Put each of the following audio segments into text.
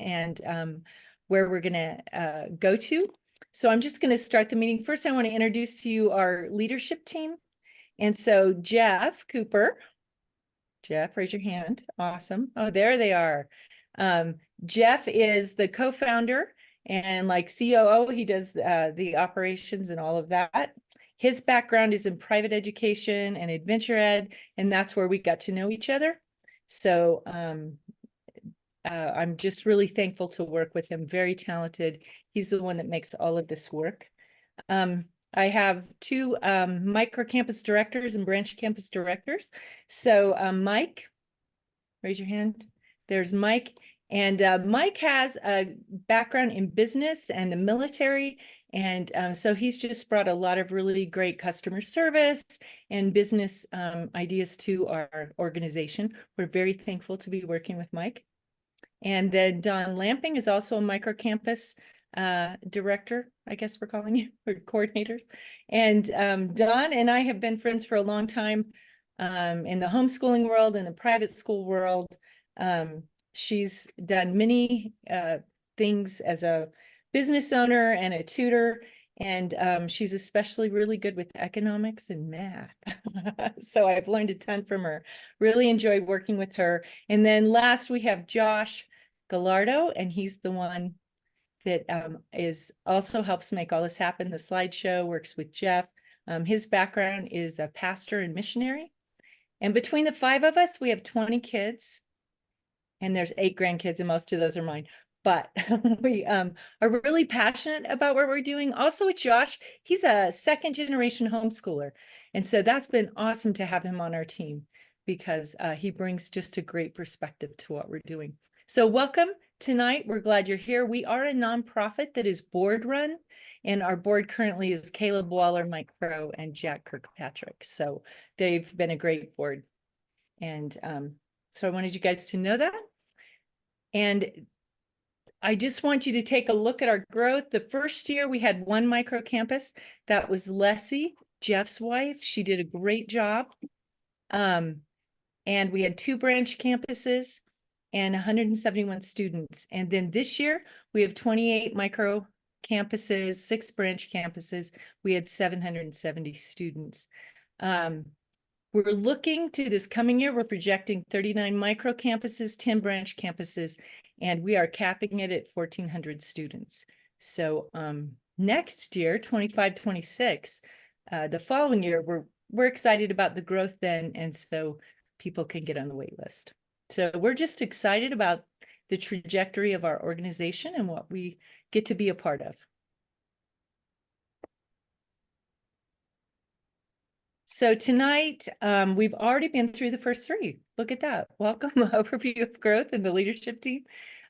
and where we're going to go to. So I'm just going to start the meeting. First, I want to introduce to you our leadership team. And so Jeff Cooper. Jeff, raise your hand. Awesome. Oh, there they are. Jeff is the co-founder and like COO. He does the operations and all of that. His background is in private education and adventure ed, and that's where we got to know each other. So I'm just really thankful to work with him. Very talented. He's the one that makes all of this work. I have two microcampus directors and branch campus directors. So Mike, raise your hand. There's Mike. And Mike has a background in business and the military. And so he's just brought a lot of really great customer service and business ideas to our organization. We're very thankful to be working with Mike. And then Don Lamping is also a microcampus director, I guess we're calling you, or coordinators. And Don and I have been friends for a long time in the homeschooling world and the private school world. She's done many things as a business owner and a tutor, and she's especially really good with economics and math. So I've learned a ton from her. Really enjoyed working with her. And then last we have Josh Gallardo, and he's the one that is also helps make all this happen. The slideshow works with Jeff. His background is a pastor and missionary. And between the 5 of us, we have 20 kids. And there's 8 grandkids, and most of those are mine. But we are really passionate about what we're doing. Also with Josh, he's a second-generation homeschooler. And so that's been awesome to have him on our team because he brings just a great perspective to what we're doing. So welcome tonight. We're glad you're here. We are a nonprofit that is board run, and our board currently is Caleb Waller, Mike Crow, and Jack Kirkpatrick. So they've been a great board. And so I wanted you guys to know that. And I just want you to take a look at our growth. The first year we had 1 micro campus. That was Leslie, Jeff's wife. She did a great job. And we had 2 branch campuses and 171 students. And then this year we have 28 micro campuses, 6 branch campuses. We had 770 students. We're looking to this coming year, we're projecting 39 micro campuses, 10 branch campuses, and we are capping it at 1,400 students. So next year, 25-26, the following year, we're excited about the growth then, and so people can get on the wait list. So we're just excited about the trajectory of our organization and what we get to be a part of. So tonight, we've already been through the first 3. Look at that. Welcome, overview of growth and the leadership team.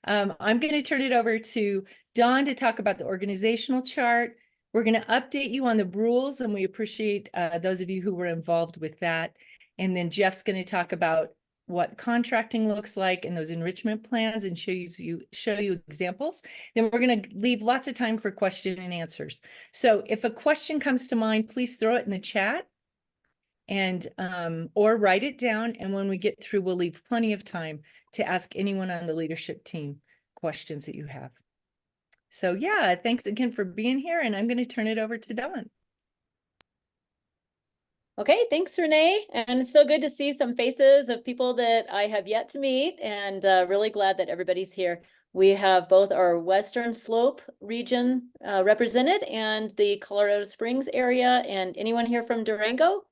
I'm going to turn it over to Dawn to talk about the organizational chart. We're going to update you on the rules, and we appreciate those of you who were involved with that. And then Jeff's going to talk about what contracting looks like and those enrichment plans and show you examples. Then we're going to leave lots of time for question and answers. So if a question comes to mind, please throw it in the chat. And or write it down, and when we get through, we'll leave plenty of time to ask anyone on the leadership team questions that you have. So yeah, thanks again for being here, and I'm going to turn it over to Dawn. Okay, thanks, Renee. And it's so good to see some faces of people that I have yet to meet, and really glad that everybody's here. We have both our Western Slope region represented and the Colorado Springs area, and anyone here from Durango?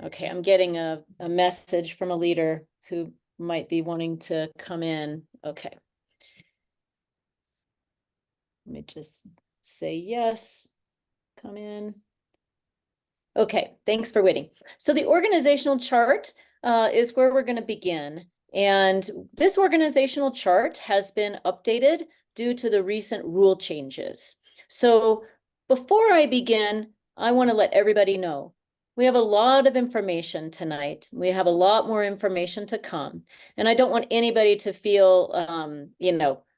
Okay, I'm getting a message from a leader who might be wanting to come in. Okay. Let me just say yes, come in. Okay, thanks for waiting. So the organizational chart is where we're going to begin. And this organizational chart has been updated due to the recent rule changes. So before I begin, I want to let everybody know we have a lot of information tonight. We have a lot more information to come. And I don't want anybody to feel,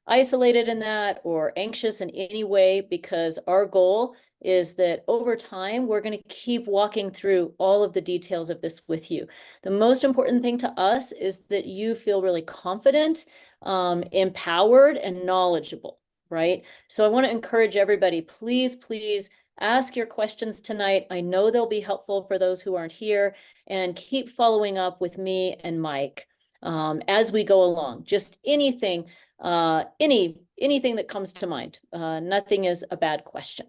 isolated in that or anxious in any way, because our goal is that over time, we're going to keep walking through all of the details of this with you. The most important thing to us is that you feel really confident, empowered, and knowledgeable, right? So I want to encourage everybody, please, please ask your questions tonight. I know they'll be helpful for those who aren't here, and keep following up with me and Mike as we go along. Just anything, anything that comes to mind. Nothing is a bad question.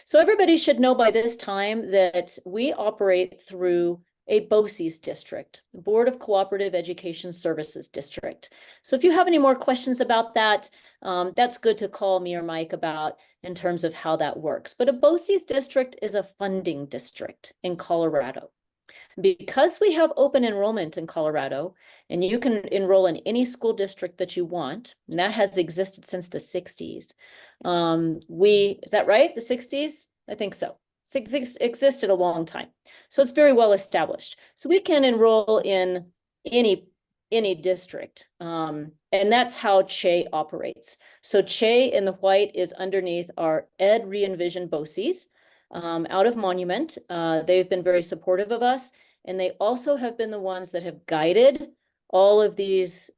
So everybody should know by this time that we operate through a BOCES district, Board of Cooperative Education Services district. So if you have any more questions about that, that's good to call me or Mike about in terms of how that works. But a BOCES district is a funding district in Colorado. Because we have open enrollment in Colorado, and you can enroll in any school district that you want, and that has existed since the 60s. Is that right? The 60s? I think so. It's existed a long time. So it's very well established. So we can enroll in any district. And that's how CHE operates. So CHE in the white is underneath our Ed Re-envision BOCES out of Monument. They've been very supportive of us. And they also have been the ones that have guided all of these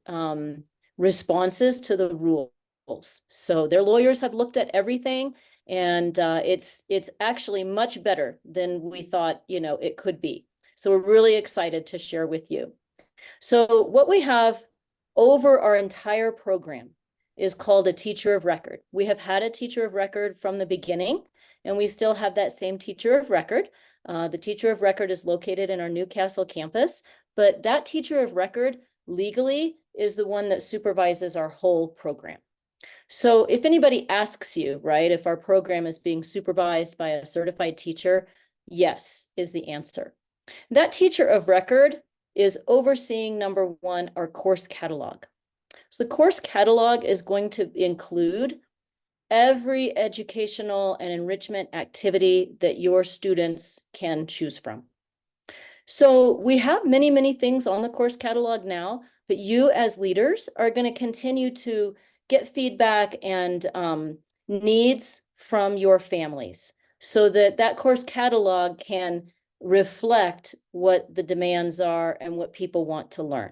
responses to the rules. So their lawyers have looked at everything, and it's actually much better than we thought, it could be. So we're really excited to share with you. So what we have over our entire program is called a teacher of record. We have had a teacher of record from the beginning, and we still have that same teacher of record. The teacher of record is located in our Newcastle campus, but that teacher of record legally is the one that supervises our whole program. So if anybody asks you, right, if our program is being supervised by a certified teacher, yes, is the answer. That teacher of record is overseeing, number one, our course catalog. So the course catalog is going to include every educational and enrichment activity that your students can choose from. So we have many, many things on the course catalog now, but you as leaders are going to continue to get feedback and needs from your families so that that course catalog can reflect what the demands are and what people want to learn.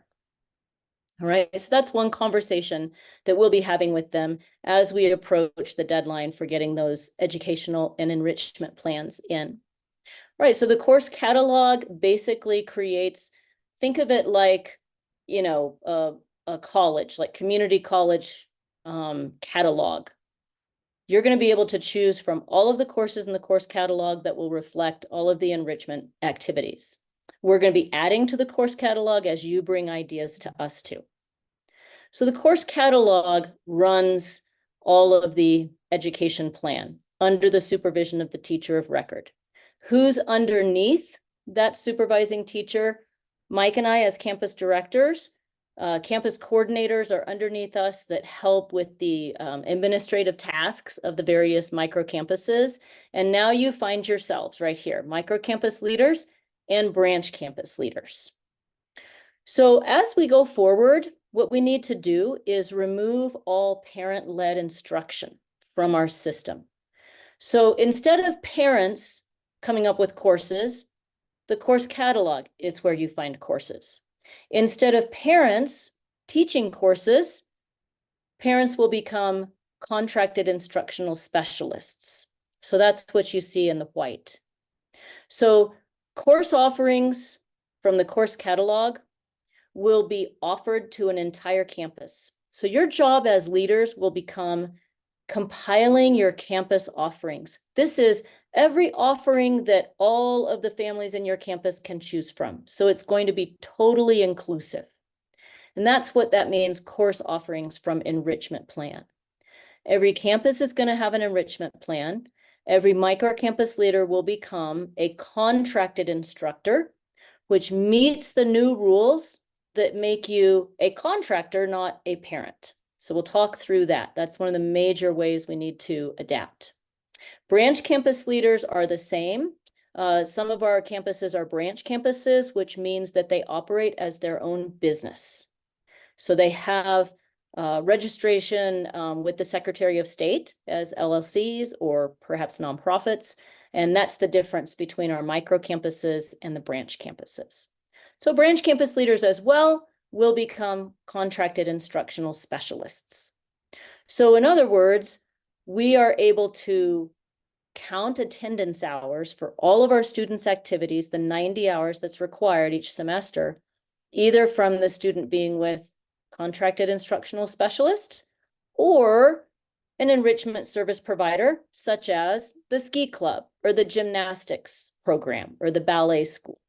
All right, so that's one conversation that we'll be having with them as we approach the deadline for getting those educational and enrichment plans in. All right, so the course catalog basically creates, think of it like, a college, like community college catalog. You're going to be able to choose from all of the courses in the course catalog that will reflect all of the enrichment activities. We're going to be adding to the course catalog as you bring ideas to us too. So the course catalog runs all of the education plan under the supervision of the teacher of record. Who's underneath that supervising teacher? Mike and I as campus directors, campus coordinators are underneath us that help with the administrative tasks of the various microcampuses. And now you find yourselves right here, microcampus leaders and branch campus leaders. So as we go forward, what we need to do is remove all parent-led instruction from our system. So instead of parents coming up with courses, the course catalog is where you find courses. Instead of parents teaching courses, parents will become contracted instructional specialists. So that's what you see in the white. So course offerings from the course catalog will be offered to an entire campus. So your job as leaders will become compiling your campus offerings. This is every offering that all of the families in your campus can choose from. So it's going to be totally inclusive. And that's what that means, course offerings from enrichment plan. Every campus is going to have an enrichment plan. Every microcampus leader will become a contracted instructor, which meets the new rules that make you a contractor, not a parent. So we'll talk through that. That's one of the major ways we need to adapt. Branch campus leaders are the same. Some of our campuses are branch campuses, which means that they operate as their own business. So they have registration with the Secretary of State as LLCs or perhaps nonprofits. And that's the difference between our micro campuses and the branch campuses. So branch campus leaders as well will become contracted instructional specialists. So in other words, we are able to count attendance hours for all of our students' activities, the 90 hours that's required each semester, either from the student being with contracted instructional specialist or an enrichment service provider, such as the ski club or the gymnastics program or the ballet school.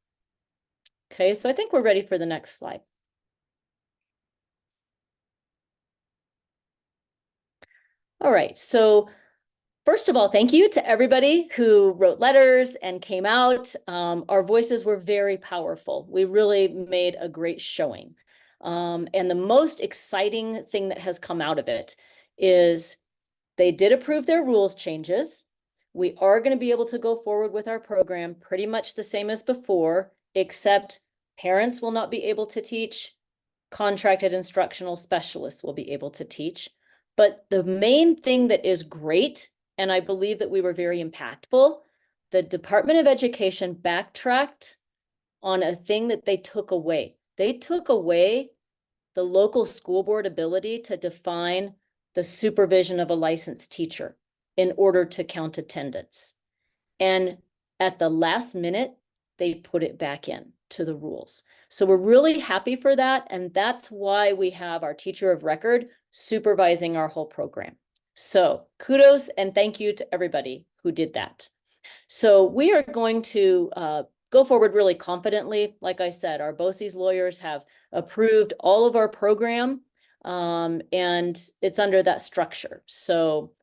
Okay, so I think we're ready for the next slide. All right, so first of all, thank you to everybody who wrote letters and came out. Our voices were very powerful. We really made a great showing. And the most exciting thing that has come out of it is they did approve their rules changes. We are going to be able to go forward with our program pretty much the same as before, except parents will not be able to teach. Contracted instructional specialists will be able to teach. But the main thing that is great, and I believe that we were very impactful, the Department of Education backtracked on a thing that they took away. They took away the local school board ability to define the supervision of a licensed teacher in order to count attendance. And at the last minute, they put it back in to the rules. So we're really happy for that. And that's why we have our teacher of record supervising our whole program. So kudos and thank you to everybody who did that. So we are going to go forward really confidently. Like I said, our BOCES lawyers have approved all of our program and it's under that structure. So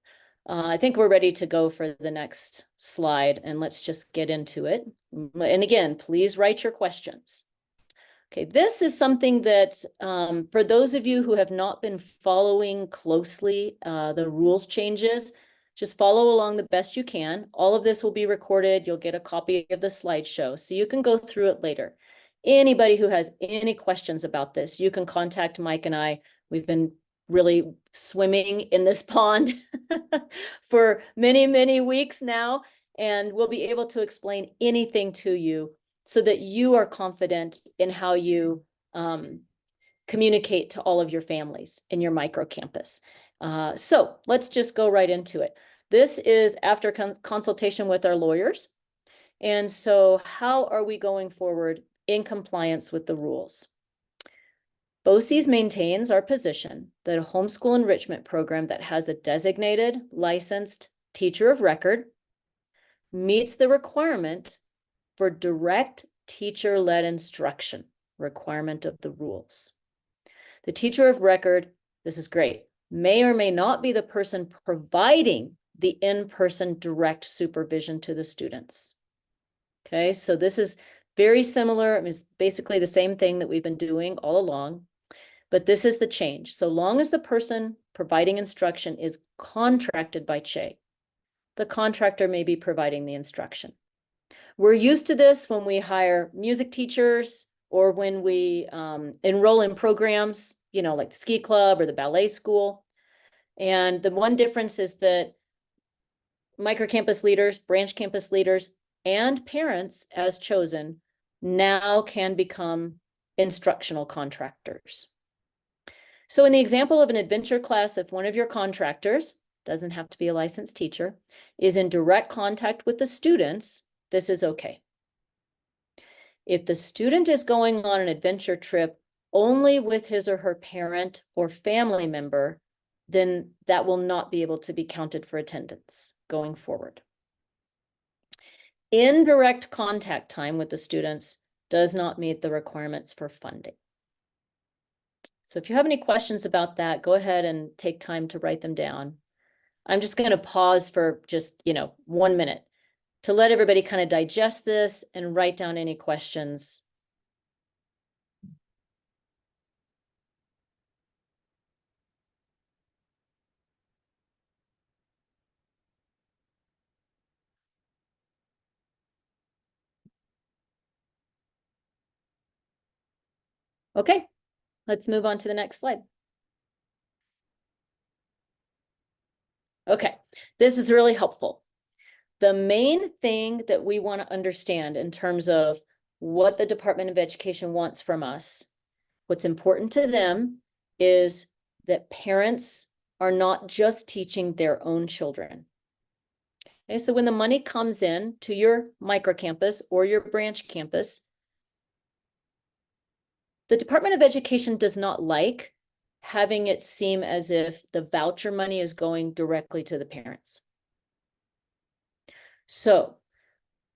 I think we're ready to go for the next slide and let's just get into it. And again, please write your questions. Okay, this is something that for those of you who have not been following closely the rules changes, just follow along the best you can. All of this will be recorded. You'll get a copy of the slideshow so you can go through it later. Anybody who has any questions about this, you can contact Mike and I. We've been really swimming in this pond for many, many weeks now, and we'll be able to explain anything to you so that you are confident in how you communicate to all of your families in your micro campus. So let's just go right into it. This is after consultation with our lawyers. And so how are we going forward in compliance with the rules? BOCES maintains our position that a homeschool enrichment program that has a designated licensed teacher of record meets the requirement for direct teacher-led instruction, requirement of the rules. The teacher of record, this is great, may or may not be the person providing the in-person direct supervision to the students. Okay, so this is very similar. I mean, it's basically the same thing that we've been doing all along, but this is the change. So long as the person providing instruction is contracted by CHE, the contractor may be providing the instruction. We're used to this when we hire music teachers or when we enroll in programs, you know, like the ski club or the ballet school. And the one difference is that microcampus leaders, branch campus leaders, and parents as chosen now can become instructional contractors. So in the example of an adventure class, if one of your contractors, doesn't have to be a licensed teacher, is in direct contact with the students, this is okay. If the student is going on an adventure trip only with his or her parent or family member, then that will not be able to be counted for attendance going forward. Indirect contact time with the students does not meet the requirements for funding. So if you have any questions about that, go ahead and take time to write them down. I'm just going to pause for just, 1 minute to let everybody kind of digest this and write down any questions. Okay, let's move on to the next slide. Okay, this is really helpful. The main thing that we want to understand in terms of what the Department of Education wants from us, what's important to them is that parents are not just teaching their own children. Okay, so when the money comes in to your microcampus or your branch campus, the Department of Education does not like having it seem as if the voucher money is going directly to the parents. So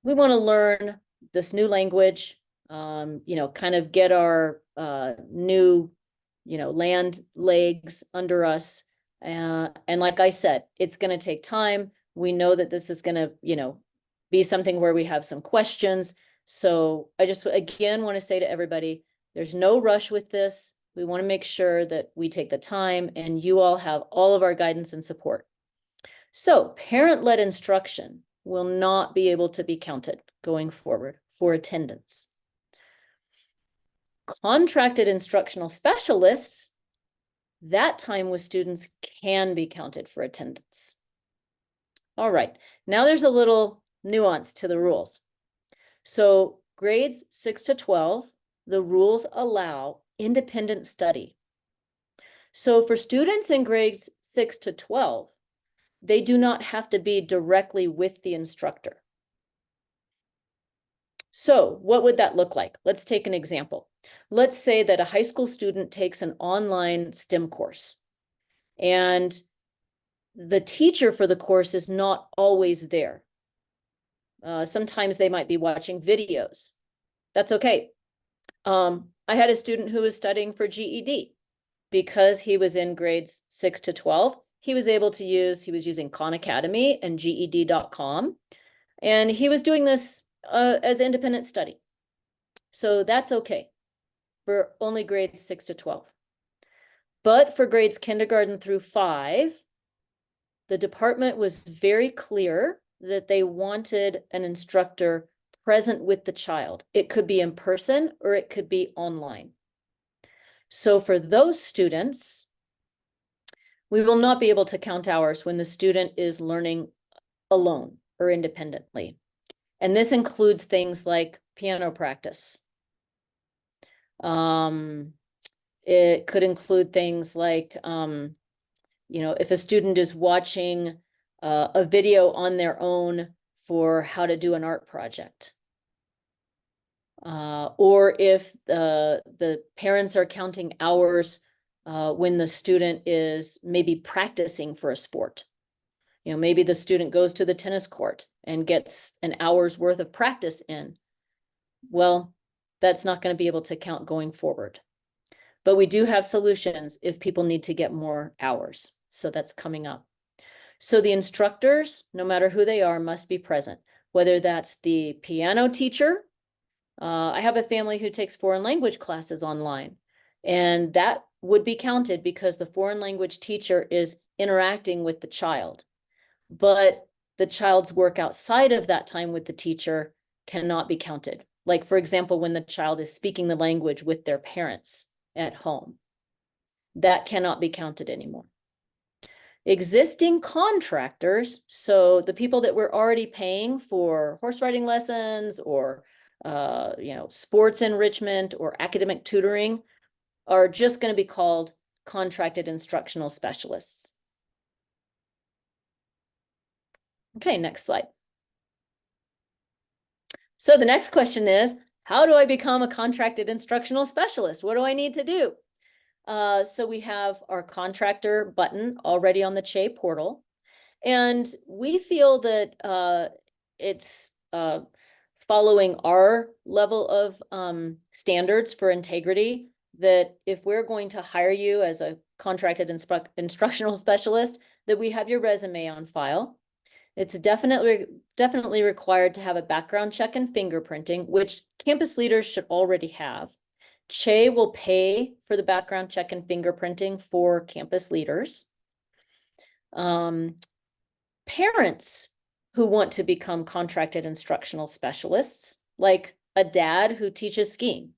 we want to learn this new language, kind of get our new, land legs under us. And like I said, it's going to take time. We know that this is going to, be something where we have some questions. So I just, again, want to say to everybody, there's no rush with this. We want to make sure that we take the time and you all have all of our guidance and support. So parent-led instruction will not be able to be counted going forward for attendance. Contracted instructional specialists, that time with students can be counted for attendance. All right, now there's a little nuance to the rules. So grades 6 to 12, the rules allow independent study. So for students in grades 6 to 12, they do not have to be directly with the instructor. So what would that look like? Let's take an example. Let's say that a high school student takes an online STEM course and the teacher for the course is not always there. Sometimes they might be watching videos. That's okay. I had a student who was studying for GED because he was in grades 6 to 12. He was using Khan Academy and GED.com, and he was doing this as independent study. So that's okay for only grades 6 to 12. But for grades kindergarten through 5, the department was very clear that they wanted an instructor present with the child. It could be in person or it could be online. So for those students, we will not be able to count hours when the student is learning alone or independently. And this includes things like piano practice. It could include things like, if a student is watching a video on their own for how to do an art project. Or if the parents are counting hours when the student is maybe practicing for a sport. Maybe the student goes to the tennis court and gets an hour's worth of practice in. Well, that's not going to be able to count going forward. But we do have solutions if people need to get more hours. So that's coming up. So the instructors, no matter who they are, must be present, whether that's the piano teacher. I have a family who takes foreign language classes online, and that would be counted because the foreign language teacher is interacting with the child. But the child's work outside of that time with the teacher cannot be counted. Like, for example, when the child is speaking the language with their parents at home, that cannot be counted anymore. Existing contractors, so the people that we're already paying for horse riding lessons or sports enrichment or academic tutoring, are just going to be called contracted instructional specialists. Okay, next slide. So the next question is, how do I become a contracted instructional specialist? What do I need to do? So we have our contractor button already on the CHE portal, and we feel that it's following our level of standards for integrity, that if we're going to hire you as a contracted instructional specialist, that we have your resume on file. It's definitely required to have a background check and fingerprinting, which campus leaders should already have. CHE will pay for the background check and fingerprinting for campus leaders. Parents who want to become contracted instructional specialists, like a dad who teaches skiing,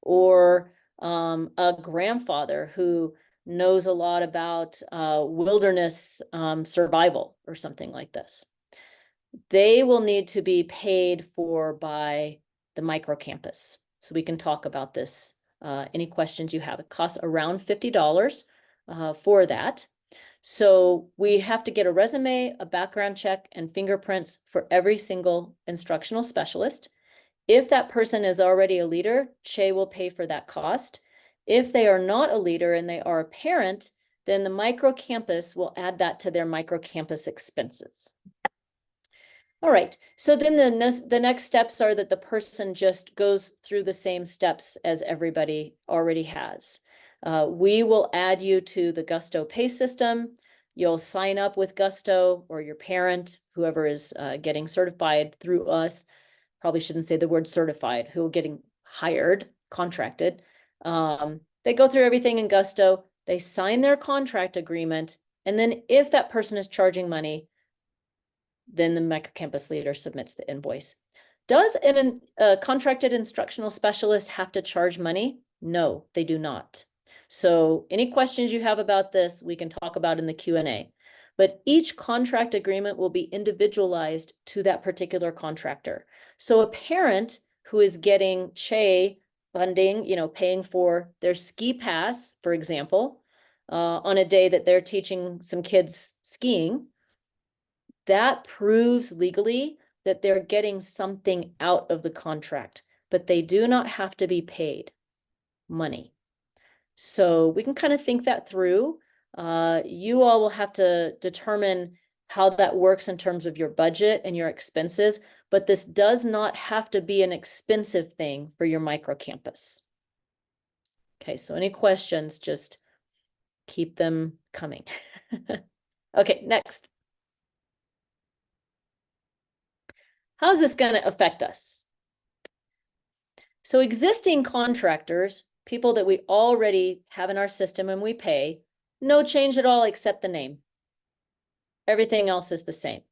or a grandfather who knows a lot about wilderness survival or something like this. They will need to be paid for by the microcampus. So we can talk about this. Any questions you have. It costs around $50 for that. So we have to get a resume, a background check, and fingerprints for every single instructional specialist. If that person is already a leader, Che will pay for that cost. If they are not a leader and they are a parent, then the microcampus will add that to their microcampus expenses. All right, so then the next steps are that the person just goes through the same steps as everybody already has. We will add you to the Gusto pay system. You'll sign up with Gusto, or your parent, whoever is getting certified through us. Probably shouldn't say the word certified, who are getting hired, contracted. They go through everything in Gusto. They sign their contract agreement. And then if that person is charging money, then the microcampus leader submits the invoice. Does a contracted instructional specialist have to charge money? No, they do not. So any questions you have about this, we can talk about in the Q&A. But each contract agreement will be individualized to that particular contractor. So a parent who is getting Che funding, paying for their ski pass, for example, on a day that they're teaching some kids skiing, that proves legally that they're getting something out of the contract, but they do not have to be paid money. So we can kind of think that through. You all will have to determine how that works in terms of your budget and your expenses, but this does not have to be an expensive thing for your microcampus. Okay, so any questions, just keep them coming. Okay, next. How's this going to affect us? So existing contractors, people that we already have in our system and we pay, no change at all except the name. Everything else is the same.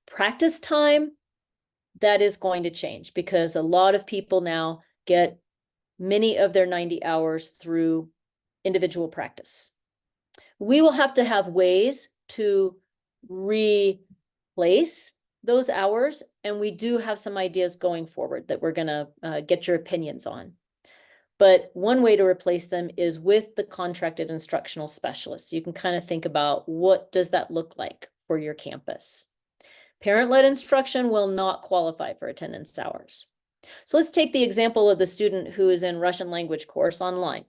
Practice time, that is going to change because a lot of people now get many of their 90 hours through individual practice. We will have to have ways to replace those hours, and we do have some ideas going forward that we're going to get your opinions on. But one way to replace them is with the contracted instructional specialists. You can kind of think about what does that look like for your campus. Parent-led instruction will not qualify for attendance hours. So let's take the example of the student who is in Russian language course online.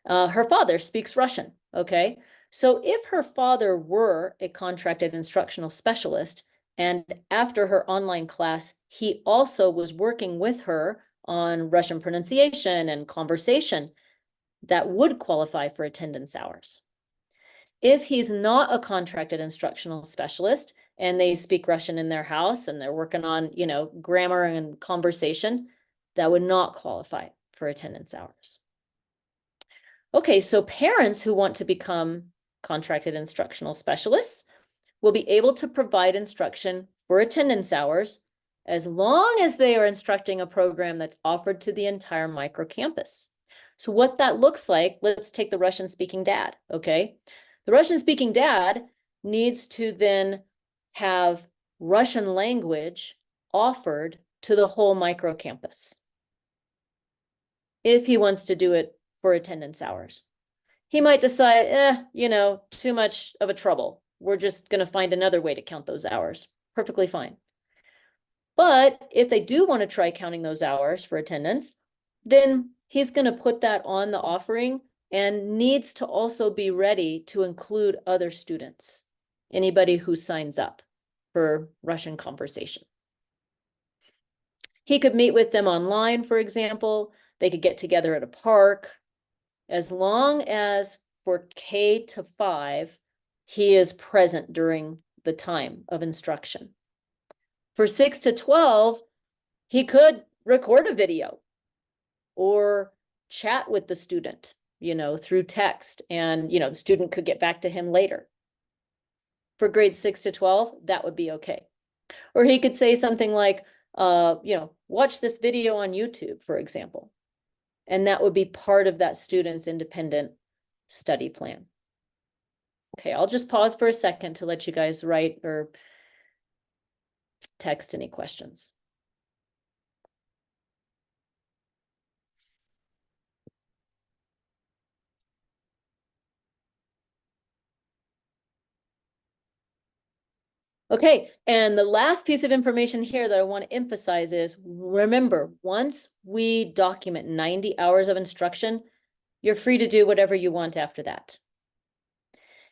Her father speaks Russian, okay? So if her father were a contracted instructional specialist, and after her online class, he also was working with her on Russian pronunciation and conversation, that would qualify for attendance hours. If he's not a contracted instructional specialist and they speak Russian in their house and they're working on, grammar and conversation, that would not qualify for attendance hours. Okay, so parents who want to become contracted instructional specialists will be able to provide instruction for attendance hours as long as they are instructing a program that's offered to the entire microcampus. So what that looks like, let's take the Russian-speaking dad, okay? The Russian-speaking dad needs to then have Russian language offered to the whole microcampus if he wants to do it for attendance hours. He might decide, too much of a trouble. We're just going to find another way to count those hours. Perfectly fine. But if they do want to try counting those hours for attendance, then he's going to put that on the offering and needs to also be ready to include other students, anybody who signs up for Russian conversation. He could meet with them online, for example. They could get together at a park. As long as for K to 5, he is present during the time of instruction. For 6 to 12, he could record a video or chat with the student, through text, and, the student could get back to him later. For grades 6 to 12, that would be okay. Or he could say something like, watch this video on YouTube, for example. And that would be part of that student's independent study plan. Okay, I'll just pause for a second to let you guys write or text any questions. Okay, and the last piece of information here that I want to emphasize is, remember, once we document 90 hours of instruction, you're free to do whatever you want after that.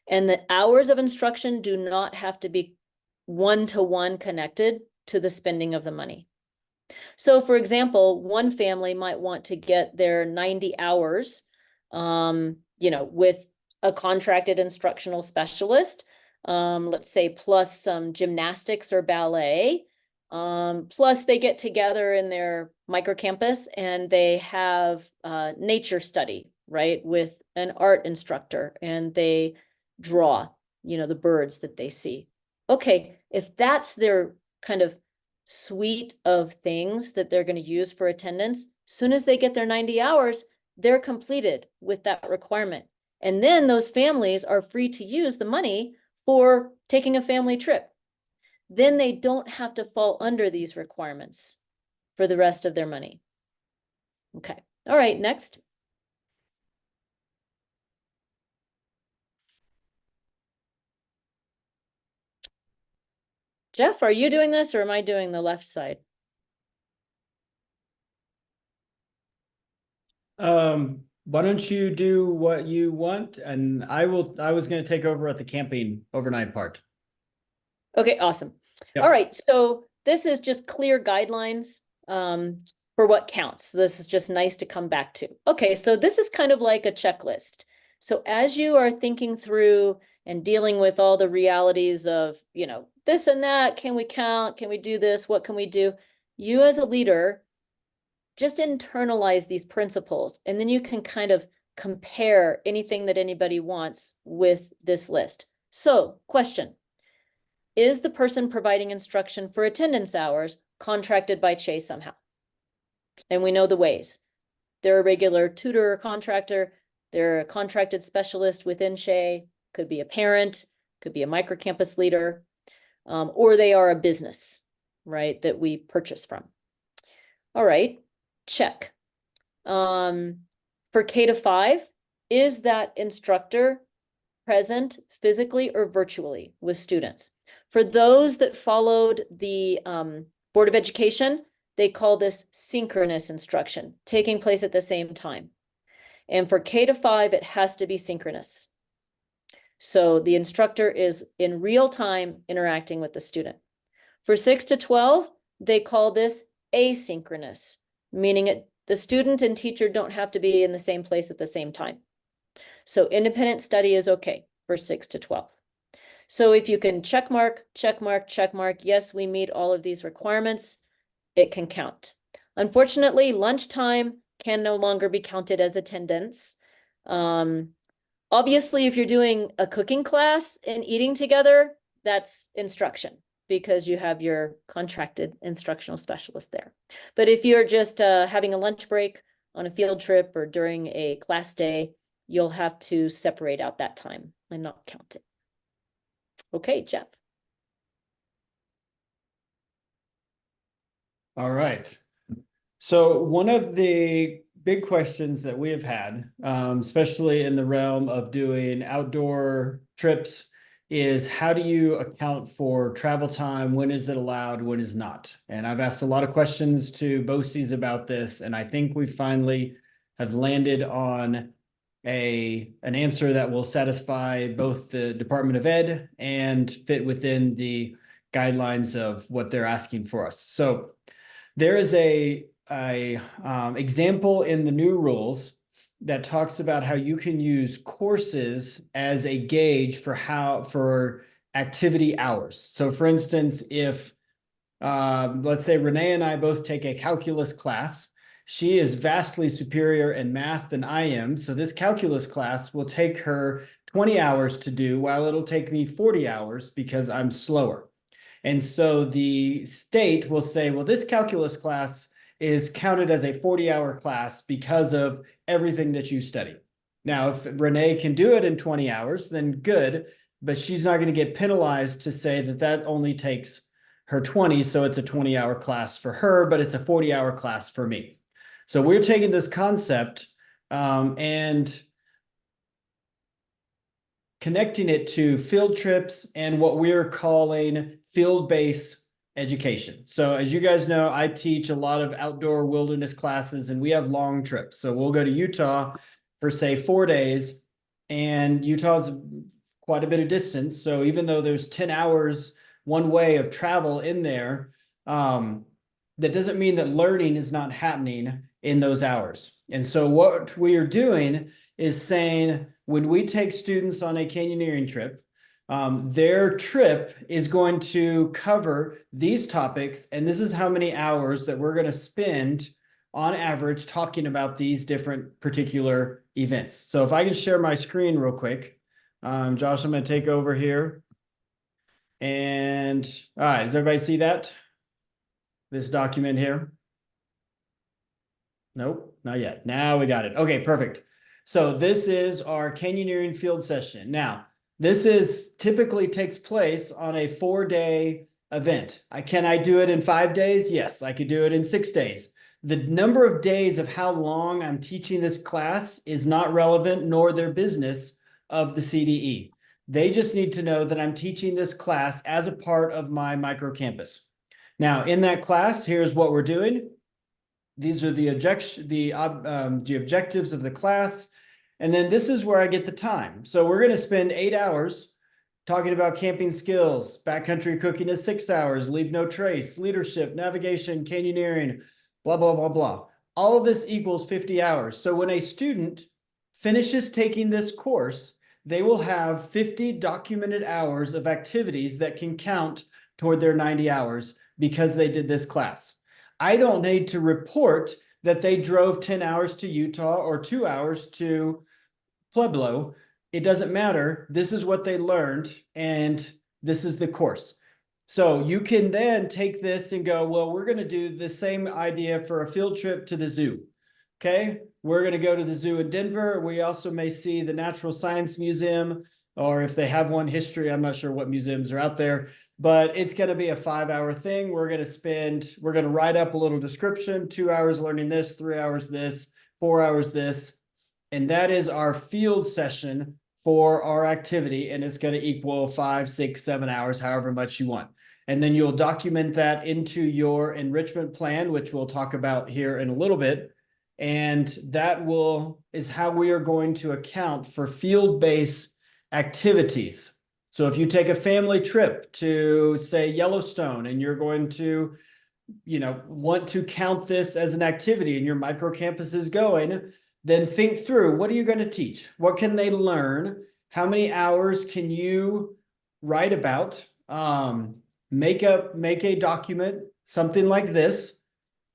And the hours of instruction do not have to be one-to-one connected to the spending of the money. So for example, one family might want to get their 90 hours, with a contracted instructional specialist, let's say plus some gymnastics or ballet. Plus they get together in their microcampus and they have nature study, right, with an art instructor, and they draw, the birds that they see. Okay, if that's their kind of suite of things that they're going to use for attendance, soon as they get their 90 hours, they're completed with that requirement. And then those families are free to use the money for taking a family trip. Then they don't have to fall under these requirements for the rest of their money. Okay. All right, next. Jeff, are you doing this or am I doing the left side? Why don't you do what you want, and I was going to take over at the camping overnight part. Okay, awesome. Yep. All right, so this is just clear guidelines for what counts. This is just nice to come back to. Okay, so this is kind of like a checklist. So as you are thinking through and dealing with all the realities of, this and that, can we count? Can we do this? What can we do? You as a leader, just internalize these principles, and then you can kind of compare anything that anybody wants with this list. So, question. Is the person providing instruction for attendance hours contracted by CHE somehow? And we know the ways. They're a regular tutor or contractor. They're a contracted specialist within CHE. Could be a parent, could be a microcampus leader, or they are a business, right, that we purchase from. All right, check. For K-5, is that instructor present physically or virtually with students? For those that followed the Board of Education, they call this synchronous instruction, taking place at the same time. And for K-5, it has to be synchronous. So the instructor is in real time interacting with the student. For 6 to 12, they call this asynchronous, meaning the student and teacher don't have to be in the same place at the same time. So independent study is okay for 6 to 12. So if you can check mark, yes, we meet all of these requirements, it can count. Unfortunately, lunchtime can no longer be counted as attendance. Obviously, if you're doing a cooking class and eating together, that's instruction because you have your contracted instructional specialist there. But if you're just having a lunch break on a field trip or during a class day, you'll have to separate out that time and not count it. Okay, Jeff. All right. So one of the big questions that we have had, especially in the realm of doing outdoor trips, is how do you account for travel time? When is it allowed? When is not? And I've asked a lot of questions to BOCES about this, and I think we finally have landed on an answer that will satisfy both the Department of Ed and fit within the guidelines of what they're asking for us. So there is a example in the new rules that talks about how you can use courses as a gauge for activity hours. So for instance, if let's say Renee and I both take a calculus class, she is vastly superior in math than I am. So this calculus class will take her 20 hours to do, while it'll take me 40 hours because I'm slower. And so the state will say, well, this calculus class is counted as a 40-hour class because of everything that you study. Now, if Renee can do it in 20 hours, then good, but she's not going to get penalized to say that that only takes her 20. So it's a 20-hour class for her, but it's a 40-hour class for me. So we're taking this concept and connecting it to field trips and what we're calling field-based education. So as you guys know, I teach a lot of outdoor wilderness classes, and we have long trips. So we'll go to Utah for say 4 days, and Utah's quite a bit of distance. So even though there's 10 hours one way of travel in there, that doesn't mean that learning is not happening in those hours. And so what we are doing is saying, when we take students on a canyoneering trip, their trip is going to cover these topics, and this is how many hours that we're going to spend on average talking about these different particular events. So if I can share my screen real quick, Josh, I'm going to take over here. And all right, does everybody see that? This document here? Nope, not yet. Now we got it. Okay, perfect. So this is our canyoneering field session. Now, this is typically takes place on a 4-day event. Can I do it in 5 days? Yes, I could do it in 6 days. The number of days of how long I'm teaching this class is not relevant, nor their business of the CDE. They just need to know that I'm teaching this class as a part of my microcampus. Now, in that class, here's what we're doing. These are the objectives of the class. And then this is where I get the time. So we're going to spend 8 hours talking about camping skills. Backcountry cooking is 6 hours. Leave no trace, leadership, navigation, canyoneering, blah, blah, blah, blah. All of this equals 50 hours. So when a student finishes taking this course, they will have 50 documented hours of activities that can count toward their 90 hours because they did this class. I don't need to report that they drove 10 hours to Utah or 2 hours to Pueblo. It doesn't matter. This is what they learned, and this is the course. So you can then take this and go, well, we're going to do the same idea for a field trip to the zoo. Okay, we're going to go to the zoo in Denver. We also may see the Natural Science Museum, or if they have one, history. I'm not sure what museums are out there, but it's going to be a 5-hour thing. We're going to write up a little description, 2 hours learning this, 3 hours this, 4 hours this. And that is our field session for our activity. And it's going to equal 5, 6, 7 hours, however much you want. And then you'll document that into your enrichment plan, which we'll talk about here in a little bit. And that is how we are going to account for field-based activities. So if you take a family trip to, say, Yellowstone, and you're going to, want to count this as an activity and your microcampus is going, then think through, what are you going to teach? What can they learn? How many hours can you write about? Make a document, something like this,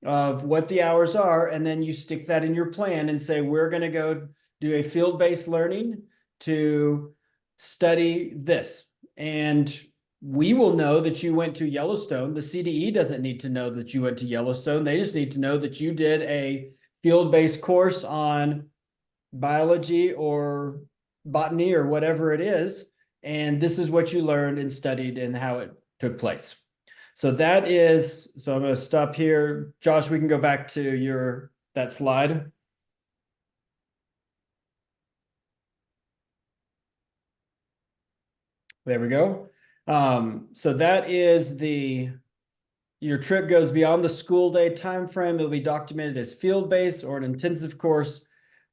of what the hours are, and then you stick that in your plan and say, we're going to go do a field-based learning to study this. And we will know that you went to Yellowstone. The CDE doesn't need to know that you went to Yellowstone. They just need to know that you did a field-based course on biology or botany or whatever it is. And this is what you learned and studied and how it took place. So I'm going to stop here. Josh, we can go back to that slide. There we go. So that is your trip goes beyond the school day time frame. It'll be documented as field-based or an intensive course.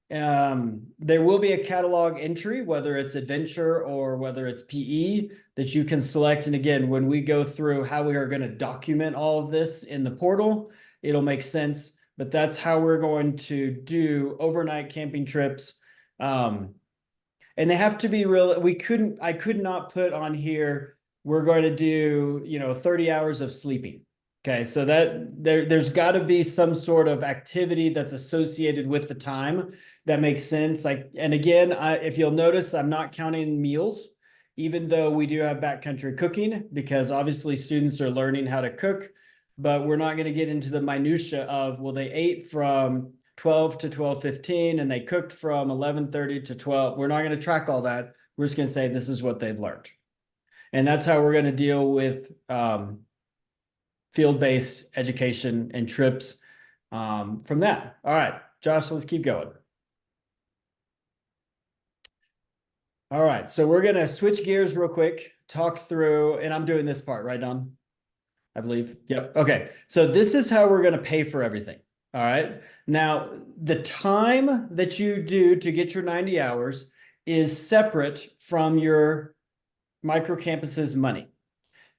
There will be a catalog entry, whether it's adventure or whether it's PE, that you can select. And again, when we go through how we are going to document all of this in the portal, it'll make sense. But that's how we're going to do overnight camping trips. And they have to be real. I could not put on here, we're going to do, 30 hours of sleeping. Okay, so that there's got to be some sort of activity that's associated with the time that makes sense. And again, if you'll notice, I'm not counting meals, even though we do have backcountry cooking, because obviously students are learning how to cook, but we're not going to get into the minutia of, well, they ate from 12 to 12:15 and they cooked from 11:30 to 12. We're not going to track all that. We're just going to say this is what they've learned. And that's how we're going to deal with field-based education and trips from that. All right, Josh, let's keep going. All right, so we're going to switch gears real quick, talk through, and I'm doing this part, right, Don? I believe. Yep. Okay. So this is how we're going to pay for everything. All right. Now, the time that you do to get your 90 hours is separate from your microcampuses money.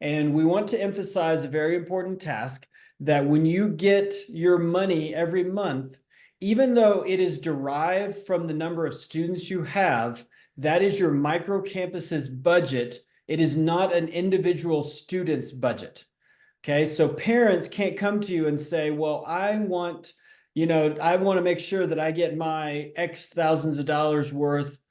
And we want to emphasize a very important task that when you get your money every month, even though it is derived from the number of students you have, that is your microcampus's budget. It is not an individual student's budget. Okay, so parents can't come to you and say, well, I want to make sure that I get my X thousands of dollars worth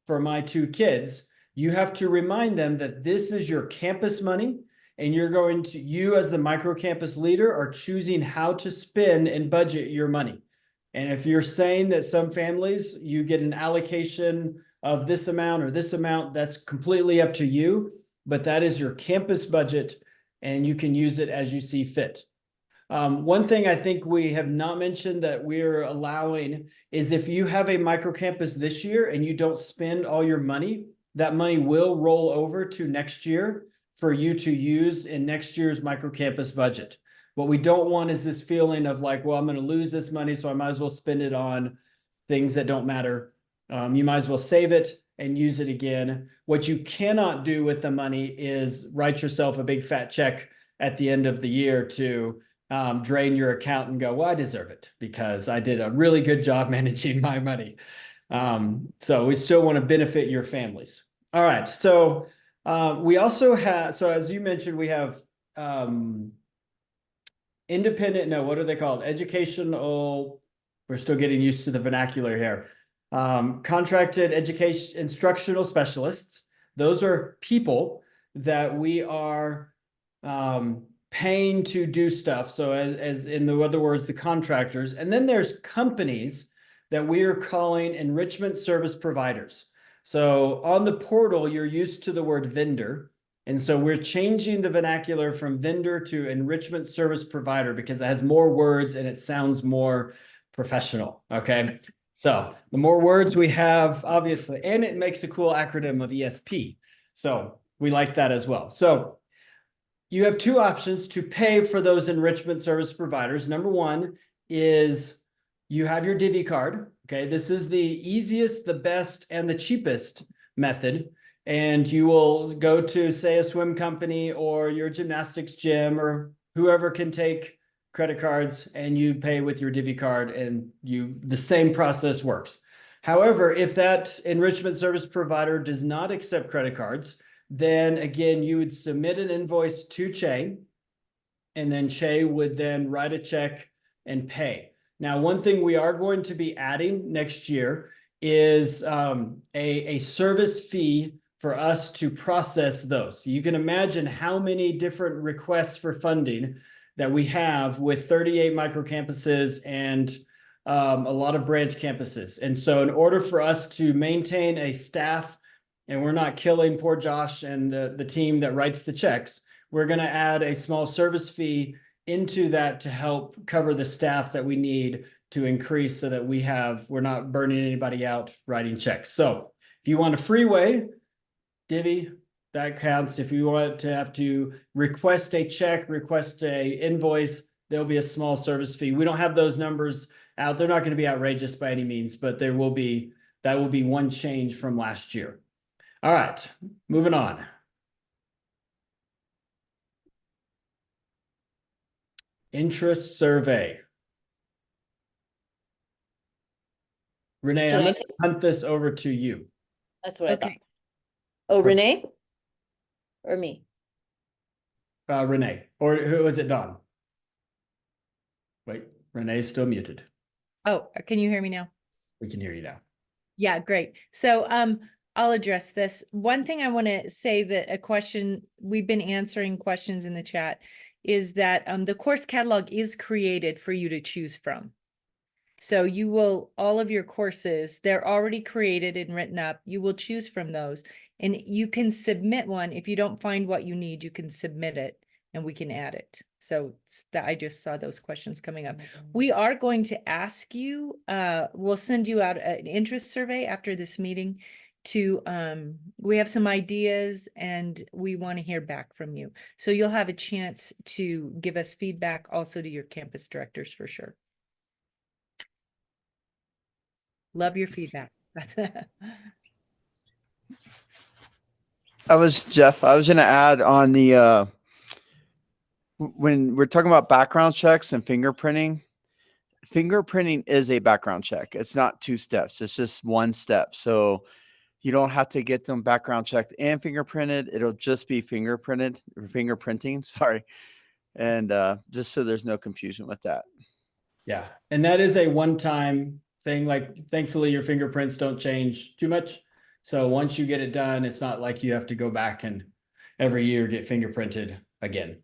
for my 2 kids. You have to remind them that this is your campus money, and you as the microcampus leader are choosing how to spend and budget your money. And if you're saying that some families, you get an allocation of this amount or this amount, that's completely up to you, but that is your campus budget, and you can use it as you see fit. One thing I think we have not mentioned that we're allowing is if you have a microcampus this year and you don't spend all your money, that money will roll over to next year for you to use in next year's microcampus budget. What we don't want is this feeling of like, well, I'm going to lose this money, so I might as well spend it on things that don't matter. You might as well save it and use it again. What you cannot do with the money is write yourself a big fat check at the end of the year to drain your account and go, well, I deserve it because I did a really good job managing my money. So we still want to benefit your families. All right. So we also have, so as you mentioned, we have independent, no, what are they called? Educational, we're still getting used to the vernacular here. Contracted education instructional specialists. Those are people that we are paying to do stuff. So as in the other words, the contractors. And then there's companies that we are calling enrichment service providers. So on the portal, you're used to the word vendor. And so we're changing the vernacular from vendor to enrichment service provider because it has more words and it sounds more professional. Okay. So the more words we have, obviously, and it makes a cool acronym of ESP. So we like that as well. So you have 2 options to pay for those enrichment service providers. Number 1 is you have your Divvy card. Okay, this is the easiest, the best, and the cheapest method. And you will go to, say, a swim company or your gymnastics gym or whoever can take credit cards, and you pay with your Divvy card, and the same process works. However, if that enrichment service provider does not accept credit cards, then again, you would submit an invoice to Che, and then Che would then write a check and pay. Now, one thing we are going to be adding next year is a service fee for us to process those. You can imagine how many different requests for funding that we have with 38 microcampuses and a lot of branch campuses. And so in order for us to maintain a staff, and we're not killing poor Josh and the team that writes the checks, we're going to add a small service fee into that to help cover the staff that we need to increase so that we're not burning anybody out writing checks. So if you want a freeway, Divvy, that counts. If you want to have to request a check, request a invoice, there'll be a small service fee. We don't have those numbers out. They're not going to be outrageous by any means, but that will be one change from last year. All right, moving on. Interest survey. Renee, I'm going to hunt this over to you. That's what I thought. Okay. Oh, Renee? Or me? Renee, or who is it, Don? Wait, Renee's still muted. Oh, can you hear me now? We can hear you now. Yeah, great. So I'll address this. One thing I want to say that a question, we've been answering questions in the chat, is that the course catalog is created for you to choose from. So you will, all of your courses, they're already created and written up. You will choose from those. And you can submit one. If you don't find what you need, you can submit it and we can add it. So that I just saw those questions coming up. We are going to ask you, we'll send you out an interest survey after this meeting to, we have some ideas and we want to hear back from you. So you'll have a chance to give us feedback also to your campus directors for sure. Love your feedback. That's I was Jeff. I was going to add on the when we're talking about background checks and fingerprinting. Fingerprinting is a background check. It's not 2 steps. It's just 1 step. So you don't have to get them background checked and fingerprinted. It'll just be fingerprinted or fingerprinting. Sorry. And just so there's no confusion with that. Yeah. And that is a one-time thing. Like, thankfully, your fingerprints don't change too much. So once you get it done, it's not like you have to go back and every year get fingerprinted again.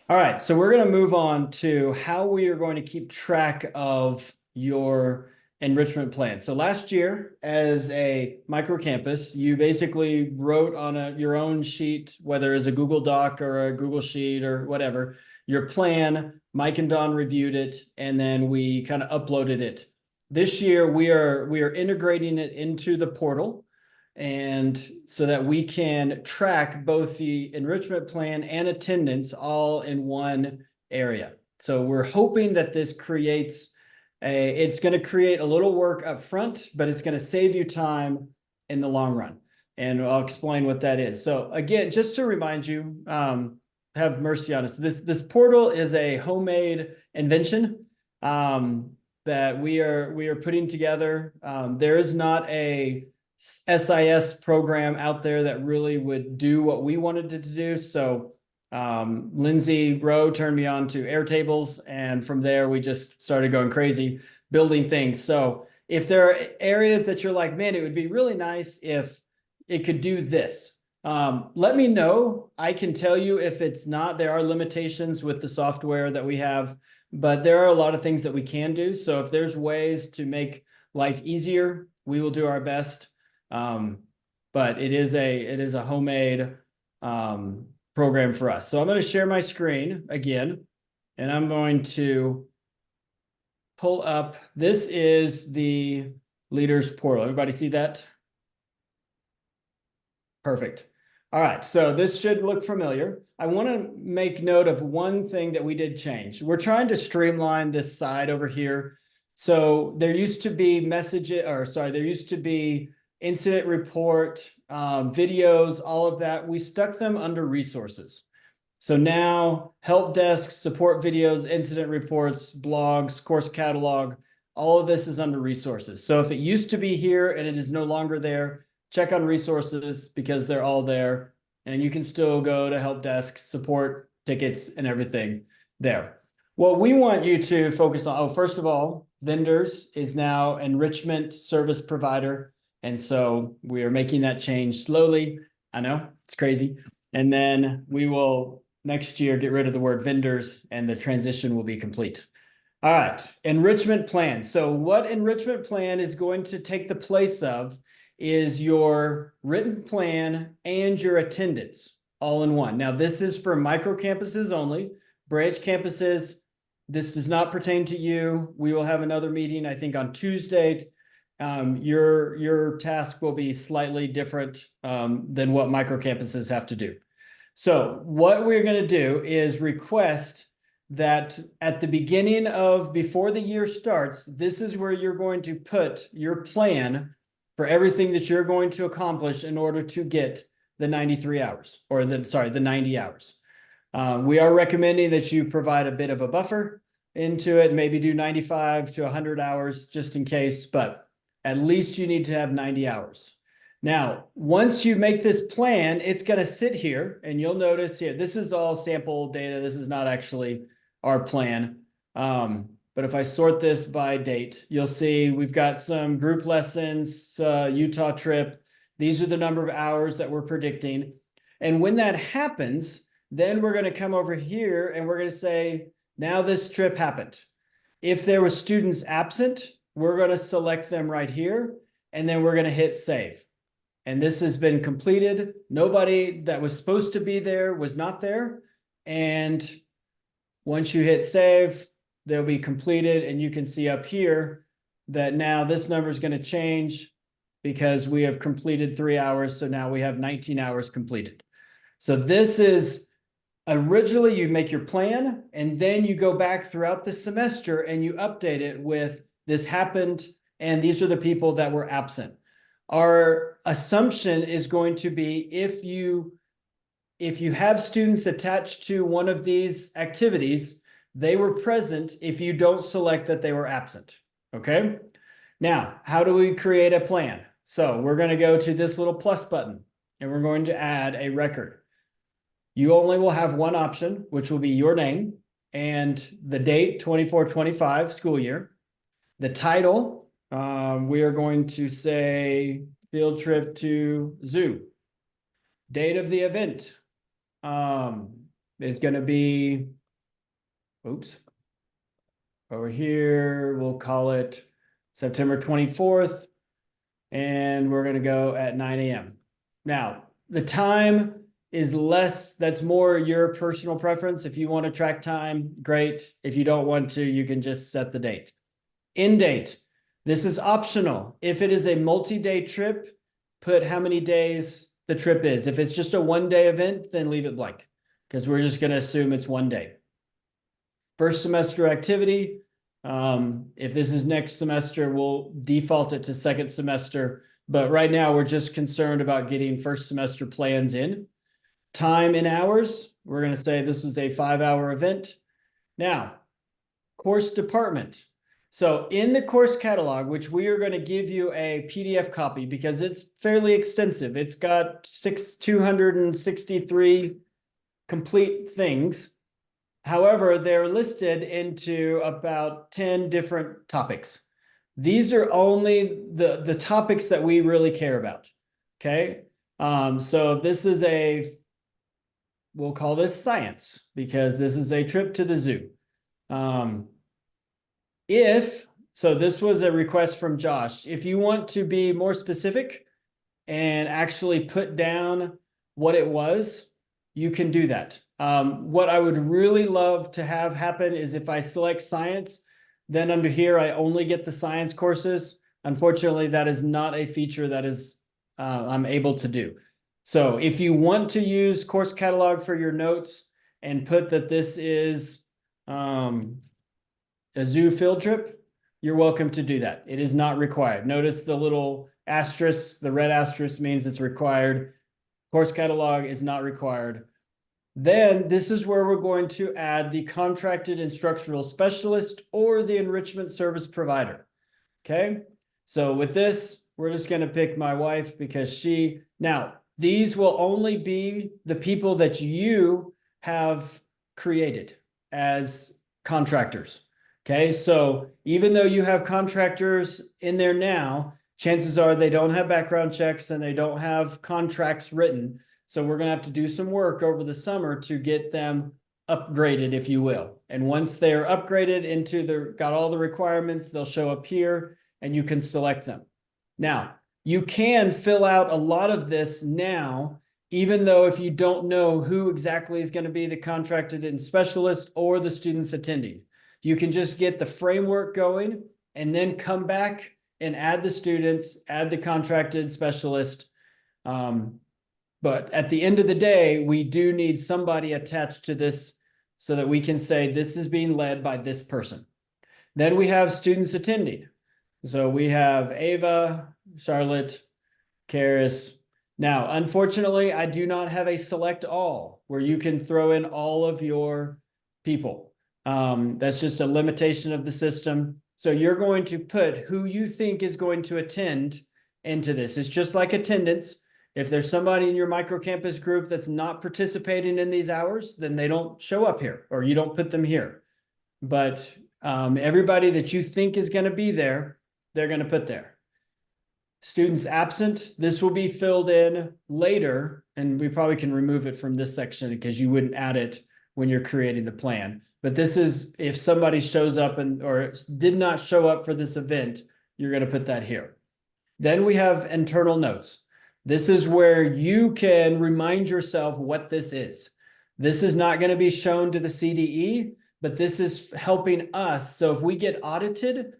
All right. So we're going to move on to how we are going to keep track of your enrichment plan. So last year, as a micro campus, you basically wrote on your own sheet, whether it's a Google Doc or a Google Sheet or whatever, your plan. Mike and Don reviewed it, and then we kind of uploaded it. This year, we are integrating it into the portal, and so that we can track both the enrichment plan and attendance all in one area. So we're hoping that this creates it's going to create a little work up front, but it's going to save you time in the long run. And I'll explain what that is. So again, just to remind you, have mercy on us. This portal is a homemade invention that we are putting together. There is not a SIS program out there that really would do what we wanted it to do. So Lindsay Rowe turned me on to Airtables, and from there we just started going crazy building things. So if there are areas that you're like, man, it would be really nice if it could do this, let me know. I can tell you if it's not. There are limitations with the software that we have, but there are a lot of things that we can do. So if there's ways to make life easier, we will do our best. But it is a homemade program for us. So I'm going to share my screen again, and I'm going to pull up. This is the leaders portal. Everybody see that? Perfect. All right. So this should look familiar. I want to make note of one thing that we did change. We're trying to streamline this side over here. So there used to be there used to be incident report, videos, all of that. We stuck them under resources. So now help desk, support videos, incident reports, blogs, course catalog, all of this is under resources. So if it used to be here and it is no longer there, check on resources because they're all there, and you can still go to help desk, support, tickets, and everything there. What we want you to focus on, first of all, vendors is now enrichment service provider. And so we are making that change slowly. I know it's crazy. And then we will next year get rid of the word vendors and the transition will be complete. All right, enrichment plan. So what enrichment plan is going to take the place of is your written plan and your attendance all in one. Now, this is for micro campuses only. Branch campuses, this does not pertain to you. We will have another meeting, I think, on Tuesday. Your task will be slightly different than what micro campuses have to do. So what we're going to do is request that at the beginning before the year starts, this is where you're going to put your plan for everything that you're going to accomplish in order to get the 93 hours or the 90 hours. We are recommending that you provide a bit of a buffer into it, maybe do 95 to 100 hours just in case, but at least you need to have 90 hours. Now, once you make this plan, it's going to sit here, and you'll notice here, this is all sample data. This is not actually our plan. But if I sort this by date, you'll see we've got some group lessons, Utah trip. These are the number of hours that we're predicting. And when that happens, then we're going to come over here and we're going to say, now this trip happened. If there were students absent, we're going to select them right here, and then we're going to hit save. And this has been completed. Nobody that was supposed to be there was not there. And once you hit save, they'll be completed, and you can see up here that now this number is going to change because we have completed 3 hours. So now we have 19 hours completed. So this is originally you make your plan, and then you go back throughout the semester and you update it with this happened, and these are the people that were absent. Our assumption is going to be if you have students attached to one of these activities, they were present if you don't select that they were absent. Okay. Now, how do we create a plan? So we're going to go to this little plus button, and we're going to add a record. You only will have one option, which will be your name and the date, 24-25 school year. The title, we are going to say field trip to zoo. Date of the event is going to be, oops, over here, we'll call it September 24th, and we're going to go at 9 a.m. Now, the time is less, that's more your personal preference. If you want to track time, great. If you don't want to, you can just set the date. End date. This is optional. If it is a multi-day trip, put how many days the trip is. If it's just a one-day event, then leave it blank, because we're just going to assume it's 1 day. First semester activity. If this is next semester, we'll default it to second semester. But right now, we're just concerned about getting first semester plans in. Time in hours, we're going to say this was a 5-hour event. Now, course department. So in the course catalog, which we are going to give you a PDF copy because it's fairly extensive. It's got 263 complete things. However, they're listed into about 10 different topics. These are only the topics that we really care about. Okay. So this is we'll call this science because this is a trip to the zoo. So this was a request from Josh. If you want to be more specific and actually put down what it was, you can do that. What I would really love to have happen is if I select science, then under here, I only get the science courses. Unfortunately, that is not a feature that is I'm able to do. So if you want to use course catalog for your notes and put that this is a zoo field trip, you're welcome to do that. It is not required. Notice the little asterisk, the red asterisk means it's required. Course catalog is not required. Then this is where we're going to add the contracted instructional specialist or the enrichment service provider. Okay. So with this, we're just going to pick my wife because now these will only be the people that you have created as contractors. Okay. So even though you have contractors in there now, chances are they don't have background checks and they don't have contracts written. So we're going to have to do some work over the summer to get them upgraded, if you will. And once they are upgraded got all the requirements, they'll show up here and you can select them. Now, you can fill out a lot of this now, even though if you don't know who exactly is going to be the contracted and specialist or the students attending, you can just get the framework going and then come back and add the students, add the contracted specialist. But at the end of the day, we do need somebody attached to this so that we can say this is being led by this person. Then we have students attending. So we have Ava, Charlotte, Karis. Now, unfortunately, I do not have a select all where you can throw in all of your people. That's just a limitation of the system. So you're going to put who you think is going to attend into this. It's just like attendance. If there's somebody in your microcampus group that's not participating in these hours, then they don't show up here or you don't put them here. But everybody that you think is going to be there, they're going to put there. Students absent, this will be filled in later, and we probably can remove it from this section because you wouldn't add it when you're creating the plan. But this is if somebody shows up or did not show up for this event, you're going to put that here. Then we have internal notes. This is where you can remind yourself what this is. This is not going to be shown to the CDE, but this is helping us. So if we get audited,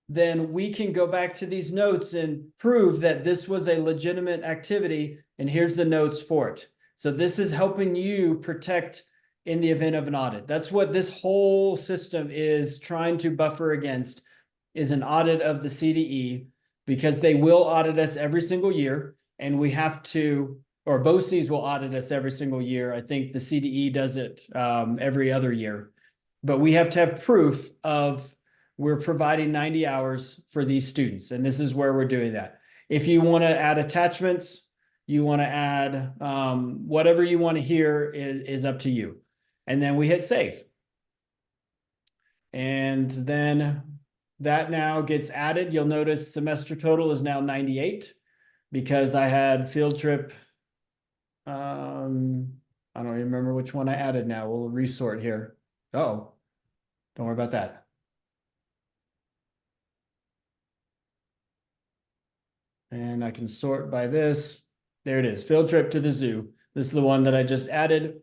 then we can go back to these notes and prove that this was a legitimate activity, and here's the notes for it. So this is helping you protect in the event of an audit. That's what this whole system is trying to buffer against, is an audit of the CDE, because they will audit us every single year, and we have to, or BOCES will audit us every single year. I think the CDE does it every other year, but we have to have proof of we're providing 90 hours for these students, and this is where we're doing that. If you want to add attachments, you want to add whatever you want to hear is up to you. And then we hit save. And then that now gets added. You'll notice semester total is now 98 because I had field trip. I don't even remember which one I added now. We'll resort here. Oh, don't worry about that. And I can sort by this. There it is, field trip to the zoo. This is the one that I just added.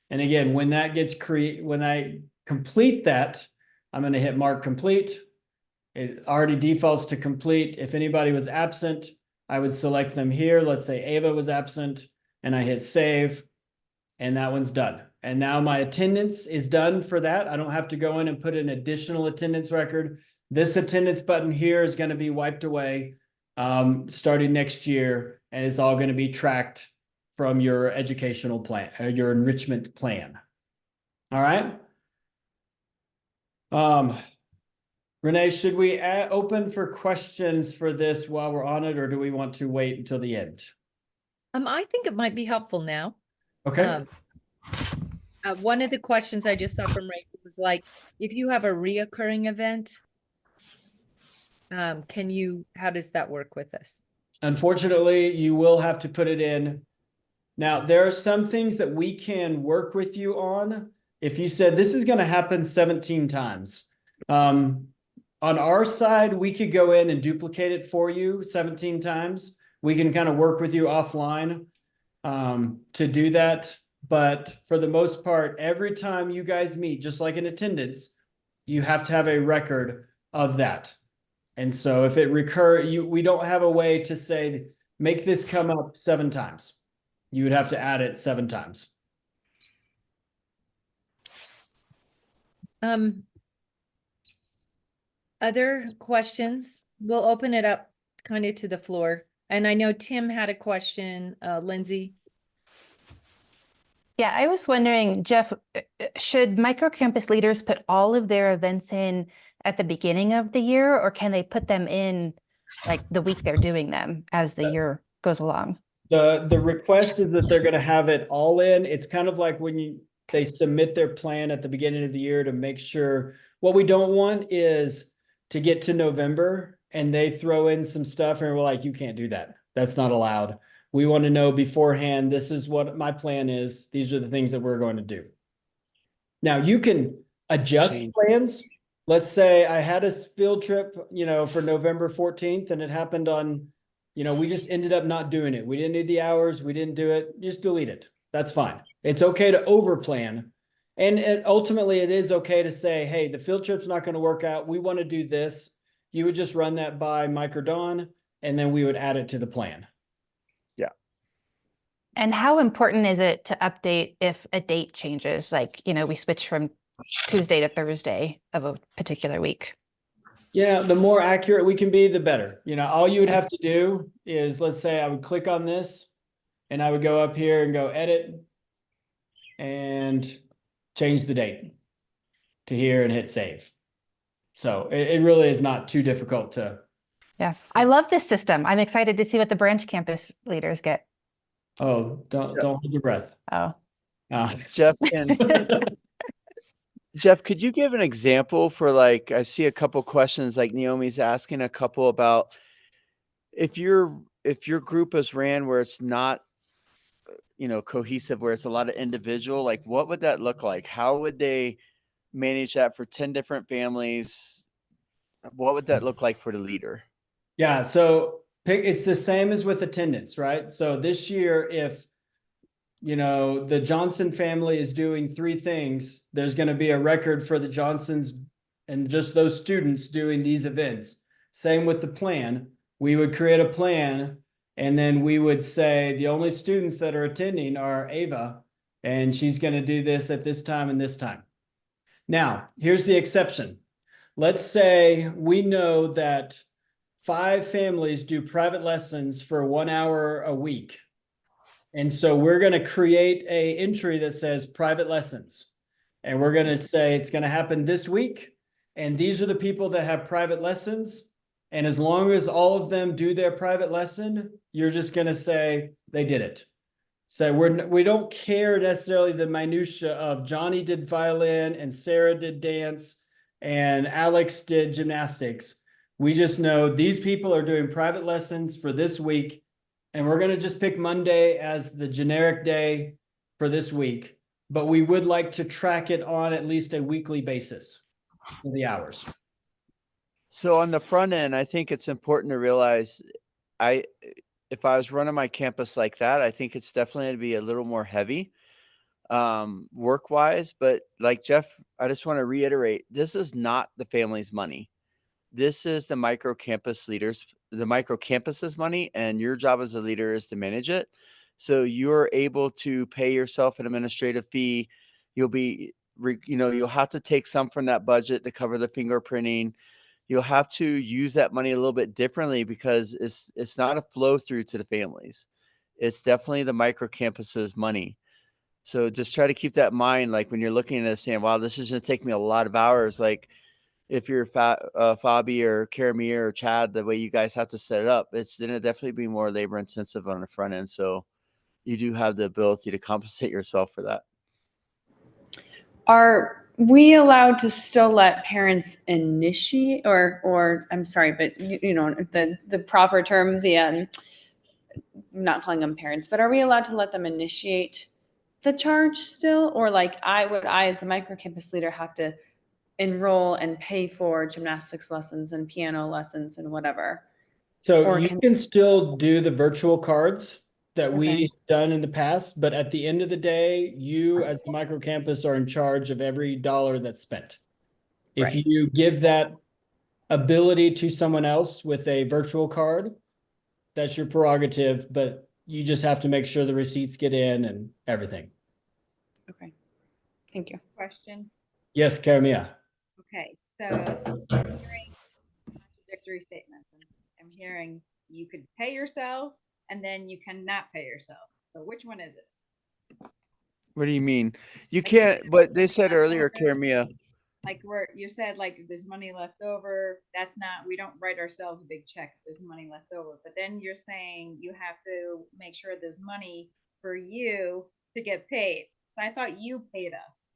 And again, when that gets when I complete that, I'm going to hit mark complete. It already defaults to complete. If anybody was absent, I would select them here. Let's say Ava was absent, and I hit save, and that one's done. And now my attendance is done for that. I don't have to go in and put an additional attendance record. This attendance button here is going to be wiped away starting next year, and it's all going to be tracked from your educational plan, your enrichment plan. All right. Renee, should we open for questions for this while we're on it, or do we want to wait until the end? I think it might be helpful now. Okay. One of the questions I just saw from Rachel was like, if you have a reoccurring event, how does that work with us? Unfortunately, you will have to put it in. Now, there are some things that we can work with you on. If you said this is going to happen 17 times, on our side, we could go in and duplicate it for you 17 times. We can kind of work with you offline to do that. But for the most part, every time you guys meet, just like in attendance, you have to have a record of that. And so if it we don't have a way to say, make this come up 7 times. You would have to add it 7 times. Other questions? We'll open it up kind of to the floor. And I know Tim had a question, Lindsay. Yeah, I was wondering, Jeff, should microcampus leaders put all of their events in at the beginning of the year, or can they put them in like the week they're doing them as the year goes along? The request is that they're going to have it all in. It's kind of like when they submit their plan at the beginning of the year to make sure. What we don't want is to get to November and they throw in some stuff and we're like, you can't do that. That's not allowed. We want to know beforehand, this is what my plan is. These are the things that we're going to do. Now you can adjust plans. Let's say I had a field trip, for November 14th and it happened on, we just ended up not doing it. We didn't do the hours. We didn't do it. Just delete it. That's fine. It's okay to over plan. And ultimately it is okay to say, hey, the field trip's not going to work out. We want to do this. You would just run that by Mike or Dawn, and then we would add it to the plan. Yeah. And how important is it to update if a date changes? Like, we switch from Tuesday to Thursday of a particular week. Yeah, the more accurate we can be, the better. All you would have to do is, let's say I would click on this and I would go up here and go edit and change the date to here and hit save. So it really is not too difficult to. Yeah, I love this system. I'm excited to see what the branch campus leaders get. Oh, don't hold your breath. Oh, Jeff, Jeff, could you give an example for I see a couple questions like Naomi's asking a couple about if your group is ran where it's not cohesive where it's a lot of individual, like what would that look like? How would they manage that for 10 different families? What would that look like for the leader? Yeah, so it's the same as with attendance, right? So this year, if the Johnson family is doing 3 things, there's going to be a record for the Johnsons and just those students doing these events. Same with the plan. We would create a plan, and then we would say the only students that are attending are Ava, and she's going to do this at this time and this time. Now, here's the exception. Let's say we know that 5 families do private lessons for 1 hour a week. And so we're going to create a entry that says private lessons. And we're going to say it's going to happen this week. And these are the people that have private lessons. And as long as all of them do their private lesson, you're just going to say they did it. So we don't care necessarily the minutia of Johnny did violin and Sarah did dance and Alex did gymnastics. We just know these people are doing private lessons for this week. And we're going to just pick Monday as the generic day for this week. But we would like to track it on at least a weekly basis for the hours. So on the front end, I think it's important to realize if I was running my campus like that, I think it's definitely to be a little more heavy work wise. But like Jeff, I just want to reiterate, this is not the family's money. This is the micro campus leaders, the micro campus's money, and your job as a leader is to manage it. So you're able to pay yourself an administrative fee. You'll have to take some from that budget to cover the fingerprinting. You'll have to use that money a little bit differently because it's not a flow through to the families. It's definitely the micro campus's money. So just try to keep that in mind. Like when you're looking at it saying, wow, this is going to take me a lot of hours. Like if you're Fabi or Karamia or Chad, the way you guys have to set it up, it's going to definitely be more labor intensive on the front end. So you do have the ability to compensate yourself for that. Are we allowed to still let parents initiate or I'm sorry, but the proper term, I'm not calling them parents, but are we allowed to let them initiate the charge still? Or like I as the microcampus leader have to enroll and pay for gymnastics lessons and piano lessons and whatever? So Or you can still do the virtual cards that we've done in the past, but at the end of the day, you as the micro campus are in charge of every dollar that's spent. If Right. you give that ability to someone else with a virtual card, that's your prerogative, but you just have to make sure the receipts get in and everything. Okay. Thank you. Question. Yes, Karamia. Okay, so I'm hearing contradictory statements. I'm hearing you could pay yourself and then you cannot pay yourself. So which one is it? What do you mean? You can't, but they said earlier, Karamia. Like where you said like if there's money left over, we don't write ourselves a big check if there's money left over. But then you're saying you have to make sure there's money for you to get paid. So I thought you paid us.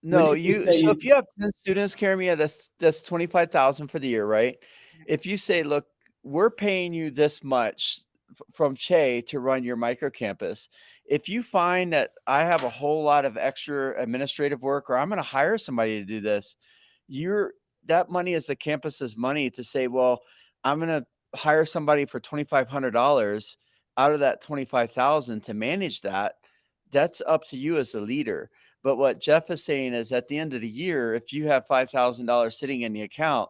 No, When you say so if you have 10 students, Karamia, that's 25,000 for the year, right? If you say, look, we're paying you this much from Che to run your micro campus. If you find that I have a whole lot of extra administrative work, or I'm going to hire somebody to do this, that money is the campus's money to say, well, I'm going to hire somebody for $2,500 out of that 25,000 to manage that. That's up to you as a leader. But what Jeff is saying is at the end of the year, if you have $5,000 sitting in the account,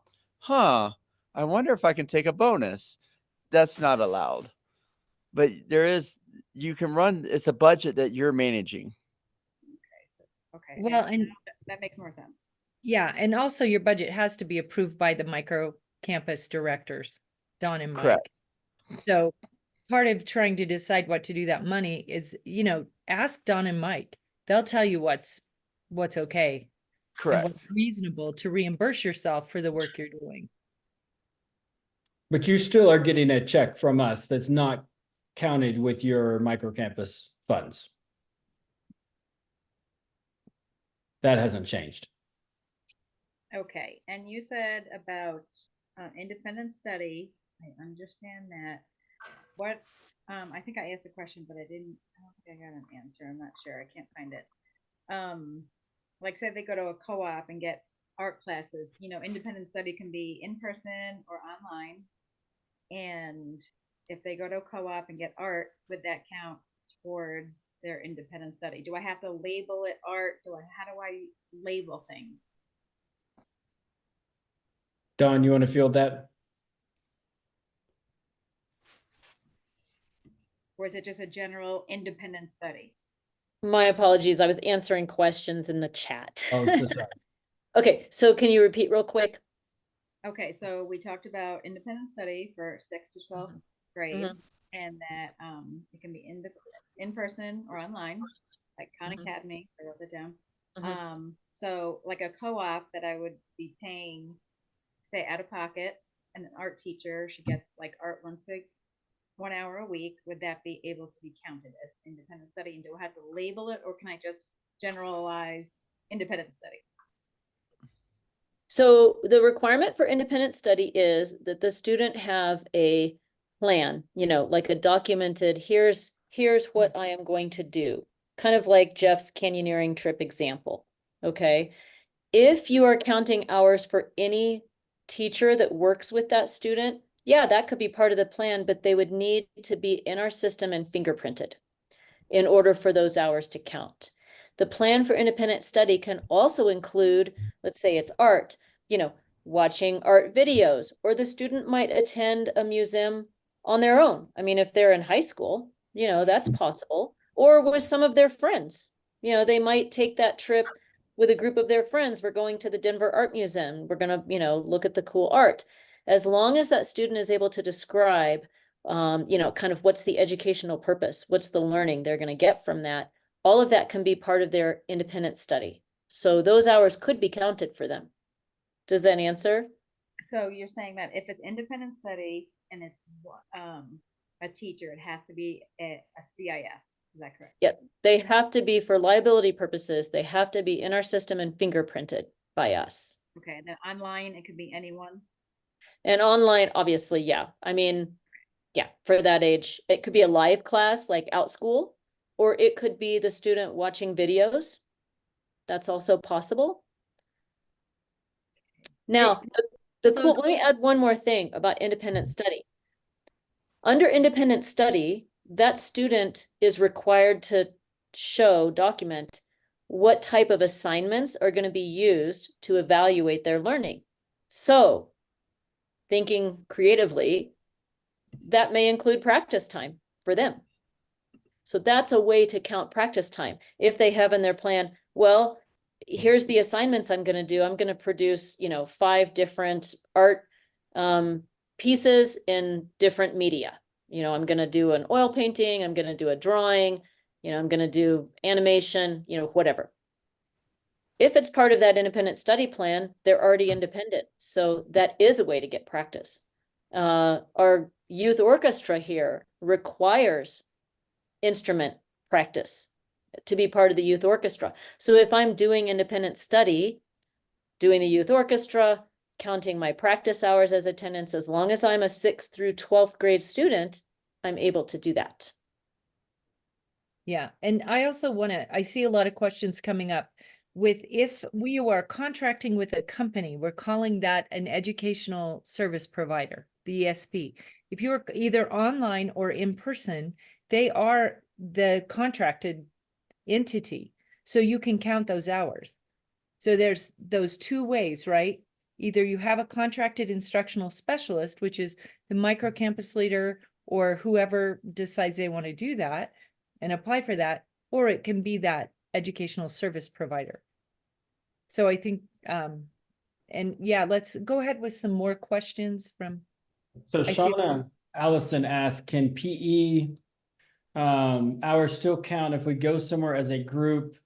I wonder if I can take a bonus. That's not allowed. But you can run, it's a budget that you're managing. Okay. Well, and that makes more sense. yeah, and also your budget has to be approved by the micro campus directors, Don and Mike. Correct. So part of trying to decide what to do that money is, ask Don and Mike. They'll tell you what's okay. And what's Correct. reasonable to reimburse yourself for the work you're doing. But you still are getting a check from us that's not counted with your microcampus funds. That hasn't changed. Okay, and you said about independent study. I understand that. What I think I asked the question, but I don't think I got an answer. I'm not sure. I can't find it. Like say they go to a co-op and get art classes, independent study can be in person or online. And if they go to a co-op and get art, would that count towards their independent study? Do I have to label it art? How do I label things? Don, you want to field that? Or is it just a general independent study? My apologies, I was answering questions in the chat. Oh, so sorry. Okay, so can you repeat real quick? Okay, so we talked about independent study for 6th to 12th grade, Mhm. and that it can be in person or online, like Khan Mhm. Academy. I wrote that down. Mhm. So like a co-op that I would be paying, say out of pocket, and an art teacher, she gets like art 1 hour a week. Would that be able to be counted as independent study? And do I have to label it, or can I just generalize independent study? So the requirement for independent study is that the student have a plan, like a documented, here's what I am going to do. Kind of like Jeff's canyoneering trip example, okay? If you are counting hours for any teacher that works with that student, yeah, that could be part of the plan, but they would need to be in our system and fingerprinted in order for those hours to count. The plan for independent study can also include, let's say it's art, watching art videos, or the student might attend a museum on their own. I mean, if they're in high school, that's possible, or with some of their friends. They might take that trip with a group of their friends. We're going to the Denver Art Museum. We're going to, look at the cool art. As long as that student is able to describe kind of what's the educational purpose, what's the learning they're going to get from that, all of that can be part of their independent study. So those hours could be counted for them. Does that answer? So you're saying that if it's independent study and it's a teacher, it has to be a CIS. Is that correct? Yep. They have to be, for liability purposes, they have to be in our system and fingerprinted by us. Okay. And then online, it could be anyone. And online, obviously, yeah. I mean, yeah, for that age, it could be a live class like OutSchool, or it could be the student watching videos. That's also possible. Now, let me add one more thing about independent study. Under independent study, that student is required to document what type of assignments are going to be used to evaluate their learning. So, thinking creatively, that may include practice time for them. So that's a way to count practice time. If they have in their plan, well, here's the assignments I'm going to do. I'm going to produce, 5 different art pieces in different media. I'm going to do an oil painting. I'm going to do a drawing. I'm going to do animation, whatever. If it's part of that independent study plan, they're already independent. So that is a way to get practice. Our youth orchestra here requires instrument practice to be part of the youth orchestra. So if I'm doing independent study, doing the youth orchestra, counting my practice hours as attendance, as long as I'm a 6th through 12th grade student, I'm able to do that. Yeah, and I also I see a lot of questions coming up with if we are contracting with a company, we're calling that an educational service provider, the ESP. If you're either online or in person, they are the contracted entity. So you can count those hours. So there's those 2 ways, right? Either you have a contracted instructional specialist, which is the micro campus leader or whoever decides they want to do that and apply for that, or it can be that educational service provider. So I think, and yeah, let's go ahead with some more questions from. So see- Shauna Allison asked, can PE hours still count if we go somewhere as a group,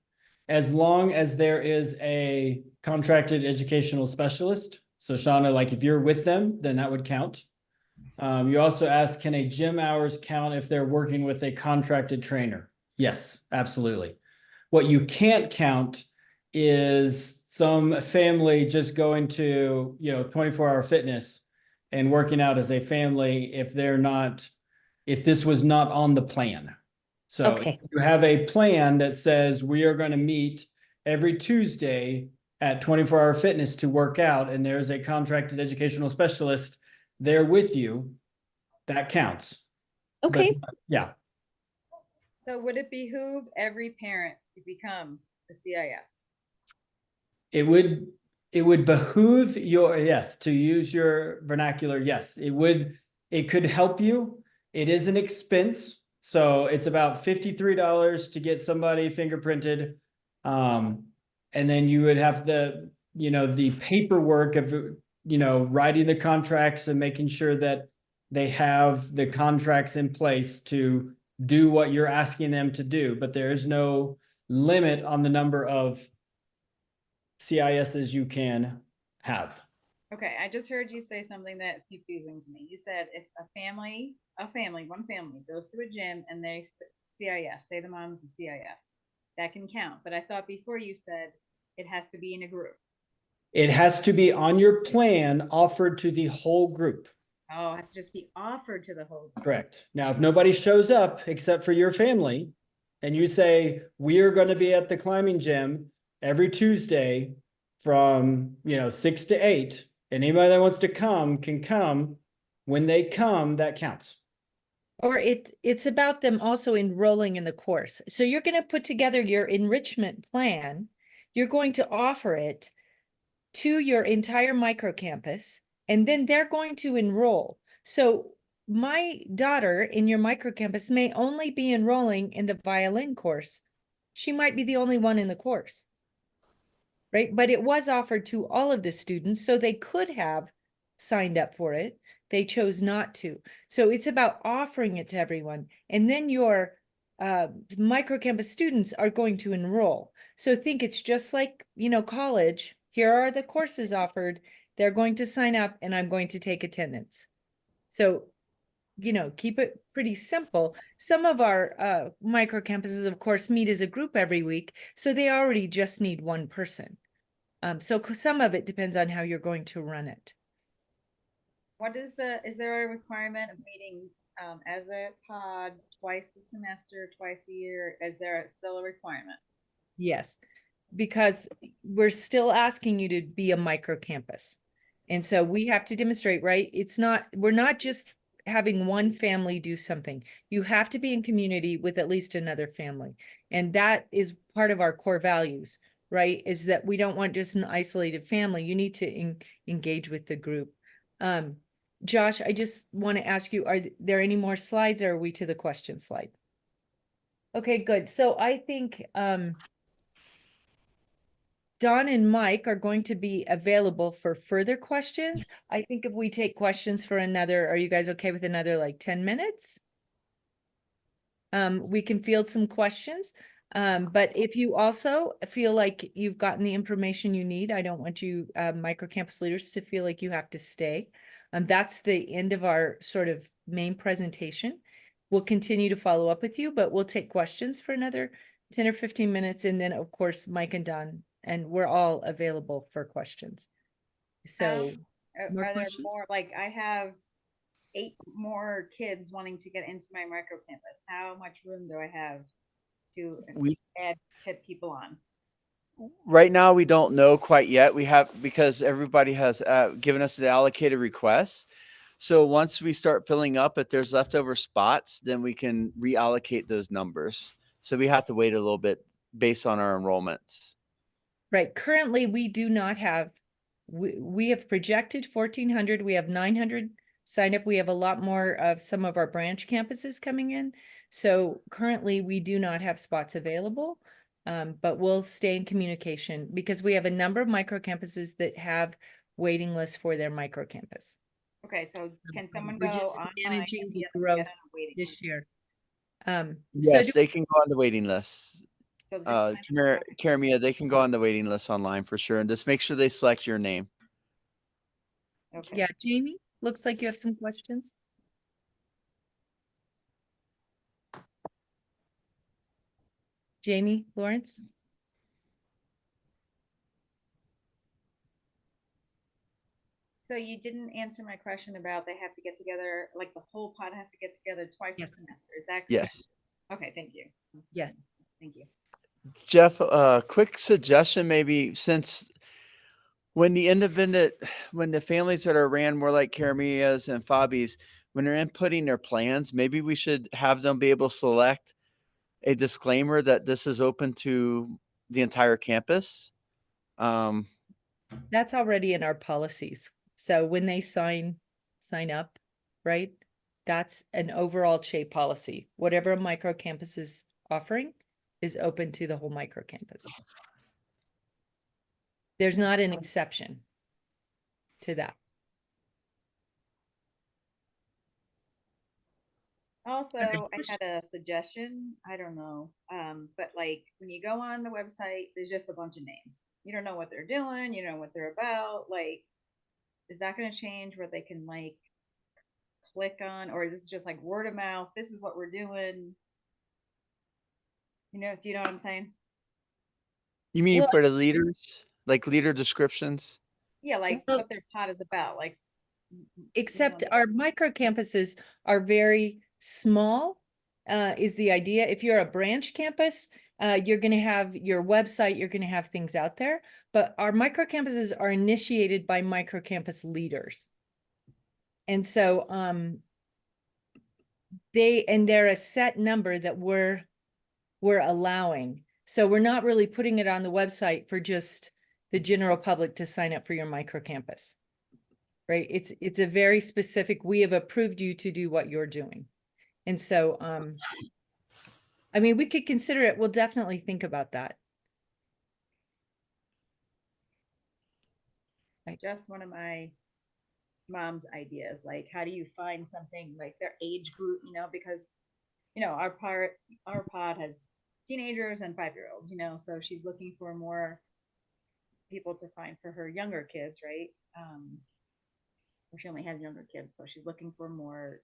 as long as there is a contracted educational specialist? So Shauna, like if you're with them, then that would count. You also asked, can a gym hours count if they're working with a contracted trainer? Yes, absolutely. What you can't count is some family just going to, 24-hour fitness and working out as a family if they're not if this was not on the plan. So Okay. if you have a plan that says we are going to meet every Tuesday at 24 Hour Fitness to work out, and there's a contracted educational specialist there with you, that counts. But, Okay. yeah, So would it behoove every parent to become the CIS? it would behoove your, yes, to use your vernacular, yes, it could help you. It is an expense. So it's about $53 to get somebody fingerprinted. And then you would have the, the paperwork of, writing the contracts and making sure that they have the contracts in place to do what you're asking them to do. But there is no limit on the number of CISs you can have. Okay, I just heard you say something that's confusing to me. You said if one family goes to a gym and they CIS, say the mom's the CIS, that can count. But I thought before you said it has to be in a group. It has to be on your plan offered to the whole group. Oh, it has to just be offered to the whole group. Correct. Now, if nobody shows up except for your family, and you say, we are going to be at the climbing gym every Tuesday from, 6 to 8, and anybody that wants to come can come. When they come, that counts. Or it's about them also enrolling in the course. So you're going to put together your enrichment plan. You're going to offer it to your entire microcampus, and then they're going to enroll. So my daughter in your microcampus may only be enrolling in the violin course. She might be the only one in the course, right? But it was offered to all of the students, so they could have signed up for it. They chose not to. So it's about offering it to everyone. And then your microcampus students are going to enroll. So think it's just like, college. Here are the courses offered. They're going to sign up and I'm going to take attendance. So, keep it pretty simple. Some of our microcampuses, of course, meet as a group every week. So they already just need one person. So some of it depends on how you're going to run it. Is there a requirement of meeting as a pod twice a semester, twice a year? Is there still a requirement? Yes, because we're still asking you to be a micro campus. And so we have to demonstrate, right? We're not just having one family do something. You have to be in community with at least another family. And that is part of our core values, right? Is that we don't want just an isolated family. You need to engage with the group. Josh, I just want to ask you, are there any more slides, or are we to the question slide? Okay, good. So I think Don and Mike are going to be available for further questions. I think if we take questions for another, are you guys okay with another like 10 minutes? We can field some questions. But if you also feel like you've gotten the information you need, I don't want you microcampus leaders to feel like you have to stay. That's the end of our sort of main presentation. We'll continue to follow up with you, but we'll take questions for another 10 or 15 minutes. And then of course, Mike and Don, and we're all available for questions. So Are more there questions? more, like I have 8 more kids wanting to get into my micro campus. How much room do I have to add people on? Right now, we don't know quite yet. We have, because everybody has given us the allocated requests. So once we start filling up, if there's leftover spots, then we can reallocate those numbers. So we have to wait a little bit based on our enrollments. Right. Currently, we do not have, we have projected 1,400. We have 900 signed up. We have a lot more of some of our branch campuses coming in. So currently, we do not have spots available, but we'll stay in communication because we have a number of micro campuses that have waiting lists for their micro campus. Okay, so can someone We're go just online managing and the get growth on a waiting this list? year. Yes, they can go on the waiting list. So just sign up. Karamia, they can go on the waiting list online for sure. And just make sure they select your name. Okay. Yeah, Jamie, looks like you have some questions. Jamie Lawrence? So you didn't answer my question about they have to get together, like the whole pod has to get together twice a Yes. semester. Is that correct? Yes. Okay, thank you. Yeah. Thank you. Jeff, quick suggestion, maybe since when the families that are ran more like Caramias and Fabi's, when they're inputting their plans, maybe we should have them be able to select a disclaimer that this is open to the entire campus. That's already in our policies. So when they sign up, right? That's an overall CHE policy. Whatever a micro campus is offering is open to the whole micro campus. There's not an exception to that. Also, Okay. I had a suggestion. I don't know. But like when you go on the website, there's just a bunch of names. You don't know what they're doing, you don't know what they're about. Like, is that gonna change where they can like click on, or this is just like word of mouth, this is what we're doing? Do you know what I'm saying? You mean Well- for the leaders, like leader descriptions? Yeah, like Well- what their pod is about, like Except our micro campuses are very small, is the idea. If you're a branch campus, you're going to have your website, you're going to have things out there. But our micro campuses are initiated by micro campus leaders. And so they're a set number that we're allowing. So we're not really putting it on the website for just the general public to sign up for your micro campus. Right? It's a very specific, we have approved you to do what you're doing. And so, I mean, we could consider it. We'll definitely think about that. just one of my mom's ideas. Like, how do you find something like their age group? Because our pod has teenagers and 5-year-olds. So she's looking for more people to find for her younger kids, right? Or she only has younger kids, so she's looking for more,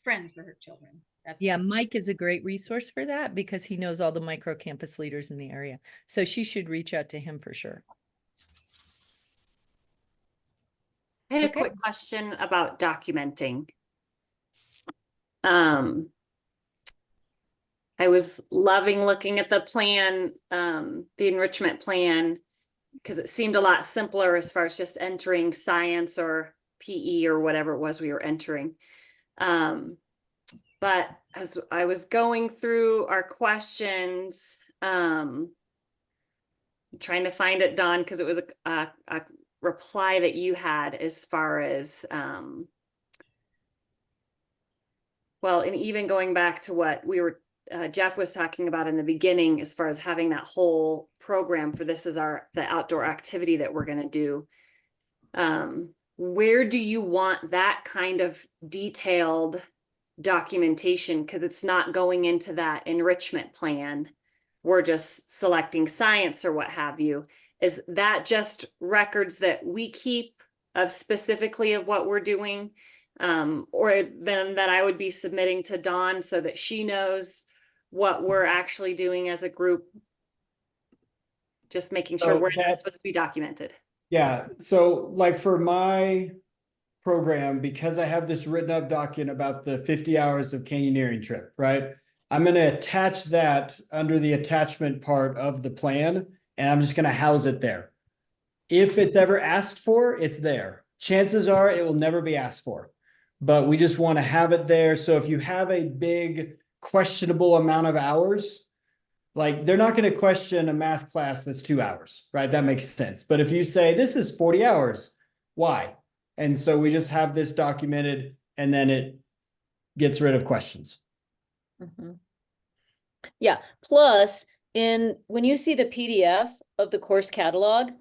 friends for her children. Yeah, Mike is a great resource for that because he knows all the micro campus leaders in the area. So she should reach out to him for sure. I had a Okay. quick question about documenting. I was loving looking at the plan, the enrichment plan, because it seemed a lot simpler as far as just entering science or PE or whatever it was we were entering. But as I was going through our questions, I'm trying to find it, Dawn, because it was a reply that you had as far as, well, and even going back to what we were, Jeff was talking about in the beginning, as far as having that whole program for this is the outdoor activity that we're going to do. Where do you want that kind of detailed documentation? Because it's not going into that enrichment plan. We're just selecting science or what have you. Is that just records that we keep of specifically of what we're doing? Or then that I would be submitting to Dawn so that she knows what we're actually doing as a group? Just making sure So where Jeff- that's supposed to be documented. Yeah, so like for my program, because I have this written up document about the 50 hours of canyoneering trip, right? I'm going to attach that under the attachment part of the plan, and I'm just going to house it there. If it's ever asked for, it's there. Chances are it will never be asked for, but we just want to have it there. So if you have a big questionable amount of hours, like they're not going to question a math class that's 2 hours, right? That makes sense. But if you say this is 40 hours, why? And so we just have this documented and then it gets rid of questions. Mhm. Yeah, plus when you see the PDF of the course catalog,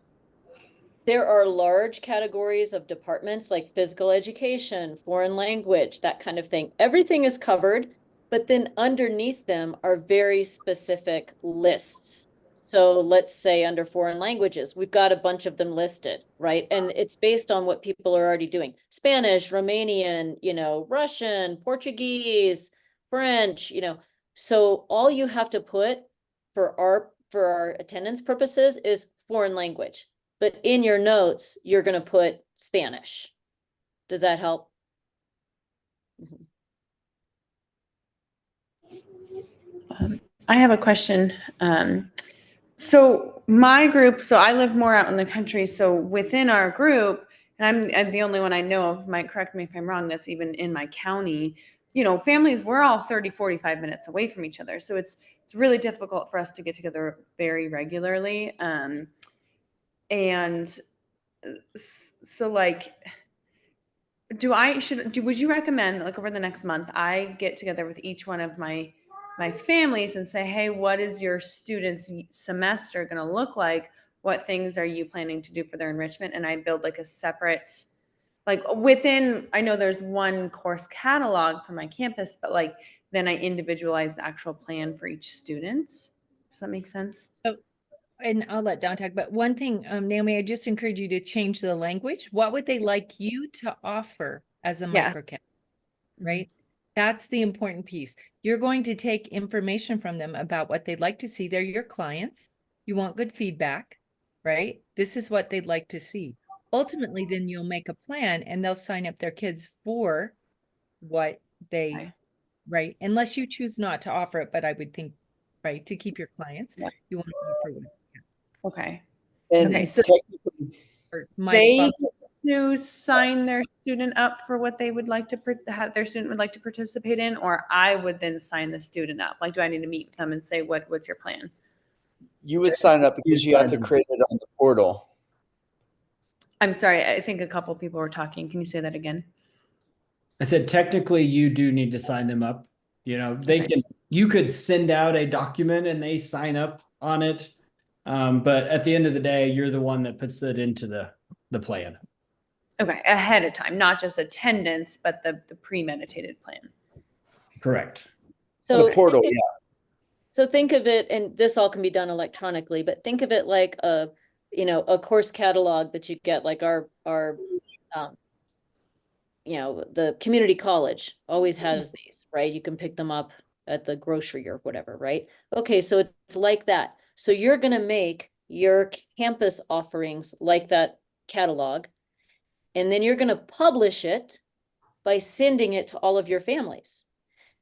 there are large categories of departments like physical education, foreign language, that kind of thing. Everything is covered, but then underneath them are very specific lists. So let's say under foreign languages, we've got a bunch of them listed, right? And it's based on what people are already doing. Spanish, Romanian, Russian, Portuguese, French, So all you have to put for our attendance purposes is foreign language. but in your notes, you're gonna put Spanish. Does that help? Mhm. I have a question. So my group, so I live more out in the country. So within our group, and I'm the only one I know of, might correct me if I'm wrong, that's even in my county, you know, families, we're all 30, 45 minutes away from each other. So it's really difficult for us to get together very regularly. And so like, would you recommend like over the next month, I get together with each one of my families and say, hey, what is your students' semester going to look like? What things are you planning to do for their enrichment? And I build like a separate, like within, I know there's one course catalog for my campus, but like then I individualize the actual plan for each student. Does that make sense? So, and I'll let Don talk, but one thing, Naomi, I just encourage you to change the language. What would they like you to offer as a Yes. microcamp? Right? That's the important piece. You're going to take information from them about what they'd like to see. They're your clients. You want good feedback, right? This is what they'd like to see. Ultimately, then you'll make a plan and they'll sign up their kids for what they, Okay. right? Unless you choose not to offer it, but I would think, right, to keep your clients, Yeah. you want to offer what Okay. And Okay, so technically, or my they fun- get to sign their student up for what they would like to have their student would like to participate in, or I would then sign the student up. Like, do I need to meet with them and say what's your plan? You would sign up because you have to sign up. create it on the portal. I'm sorry, I think a couple people were talking. Can you say that again? I said, technically, you do need to sign them up. You know, they Okay. you could send out a document and they sign up on it. But at the end of the day, you're the one that puts that into the plan. Okay, ahead of time, not just attendance, but the premeditated plan. Correct. So The portal, think of- yeah. So think of it, and this all can be done electronically, but think of it like a, you know, a course catalog that you get, like our, you know, the community college always has these, right? You can pick them up at the grocery or whatever, right? Okay, so it's like that. So you're gonna make your campus offerings like that catalog, and then you're gonna publish it by sending it to all of your families.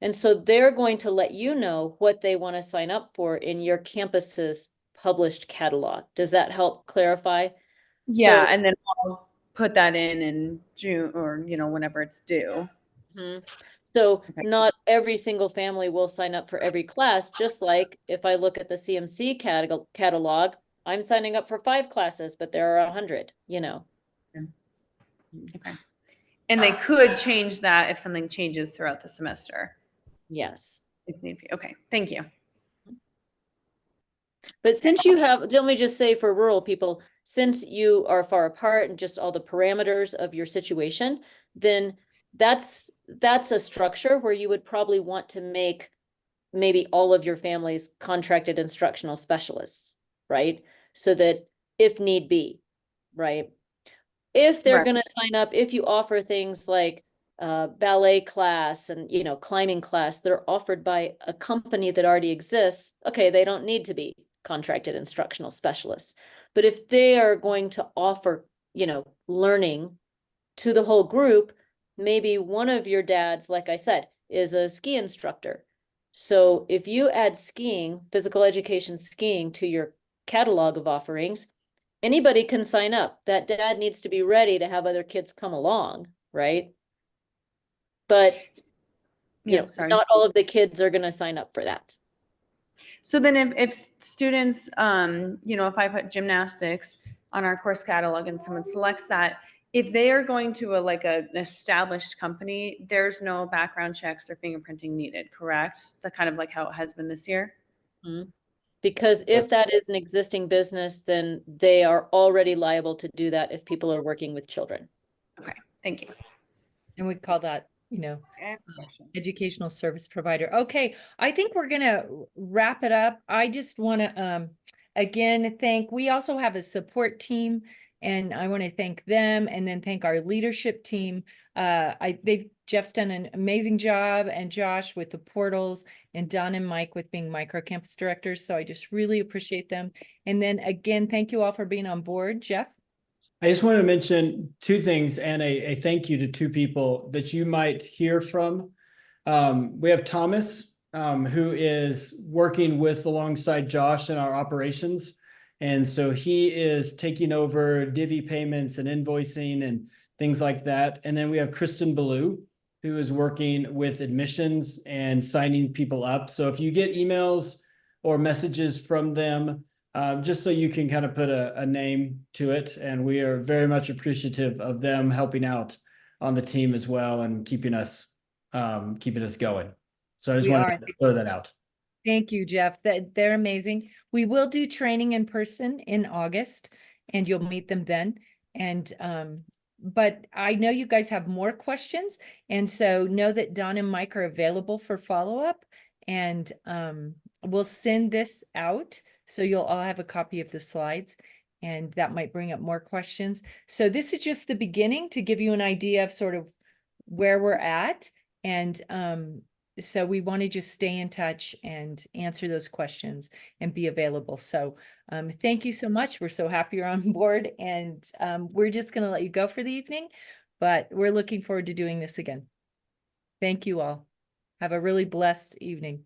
And so they're going to let you know what they want to sign up for in your campus's published catalog. Does that help clarify? Yeah, So- and then I'll put that in June or whenever it's due. Mhm. So Okay. not every single family will sign up for every class, just like if I look at the CMC catalog, I'm signing up for 5 classes, but there are 100, you know. Okay. And they could change that if something changes throughout the semester. Yes. If need be. Okay, thank you. But since you have, let me just say for rural people, since you are far apart and just all the parameters of your situation, then that's a structure where you would probably want to make maybe all of your families contracted instructional specialists, right? So that if need be, right? If they're Right. gonna sign up, if you offer things like ballet class and climbing class, they're offered by a company that already exists. Okay, they don't need to be contracted instructional specialists. But if they are going to offer, learning to the whole group, maybe one of your dads, like I said, is a ski instructor. So if you add skiing, physical education skiing to your catalog of offerings, anybody can sign up. That dad needs to be ready to have other kids come along, right? But Yeah, sorry. not all of the kids are going to sign up for that. So then if students, if I put gymnastics on our course catalog and someone selects that, if they are going to an established company, there's no background checks or fingerprinting needed, correct? The kind of like how it has been this year? Because if that is an existing business, then they are already liable to do that if people are working with children. Okay, thank you. and we call that, I have a question. educational service provider. Okay, I think we're gonna wrap it up. I just want to again thank. We also have a support team And I want to thank them and then thank our leadership team. Jeff's done an amazing job, and Josh with the portals, and Don and Mike with being micro campus directors. So I just really appreciate them. And then again, thank you all for being on board. Jeff? I just wanted to mention two things and a thank you to two people that you might hear from. We have Thomas, who is working with alongside Josh in our operations. And so he is taking over divvy payments and invoicing and things like that. And then we have Kristen Ballou, who is working with admissions and signing people up. So if you get emails or messages from them, just so you can kind of put a name to it. And we are very much appreciative of them helping out on the team as well and keeping us going. So I just We wanted are. to throw that out. Thank you, Jeff. They're amazing. We will do training in person in August, and you'll meet them then. And but I know you guys have more questions, and so know that Don and Mike are available for follow-up. And we'll send this out, so you'll all have a copy of the slides, and that might bring up more questions. So this is just the beginning to give you an idea of sort of where we're at. And so we want to just stay in touch and answer those questions and be available. So thank you so much. We're so happy you're on board, and we're just going to let you go for the evening, but we're looking forward to doing this again. Thank you all. Have a really blessed evening.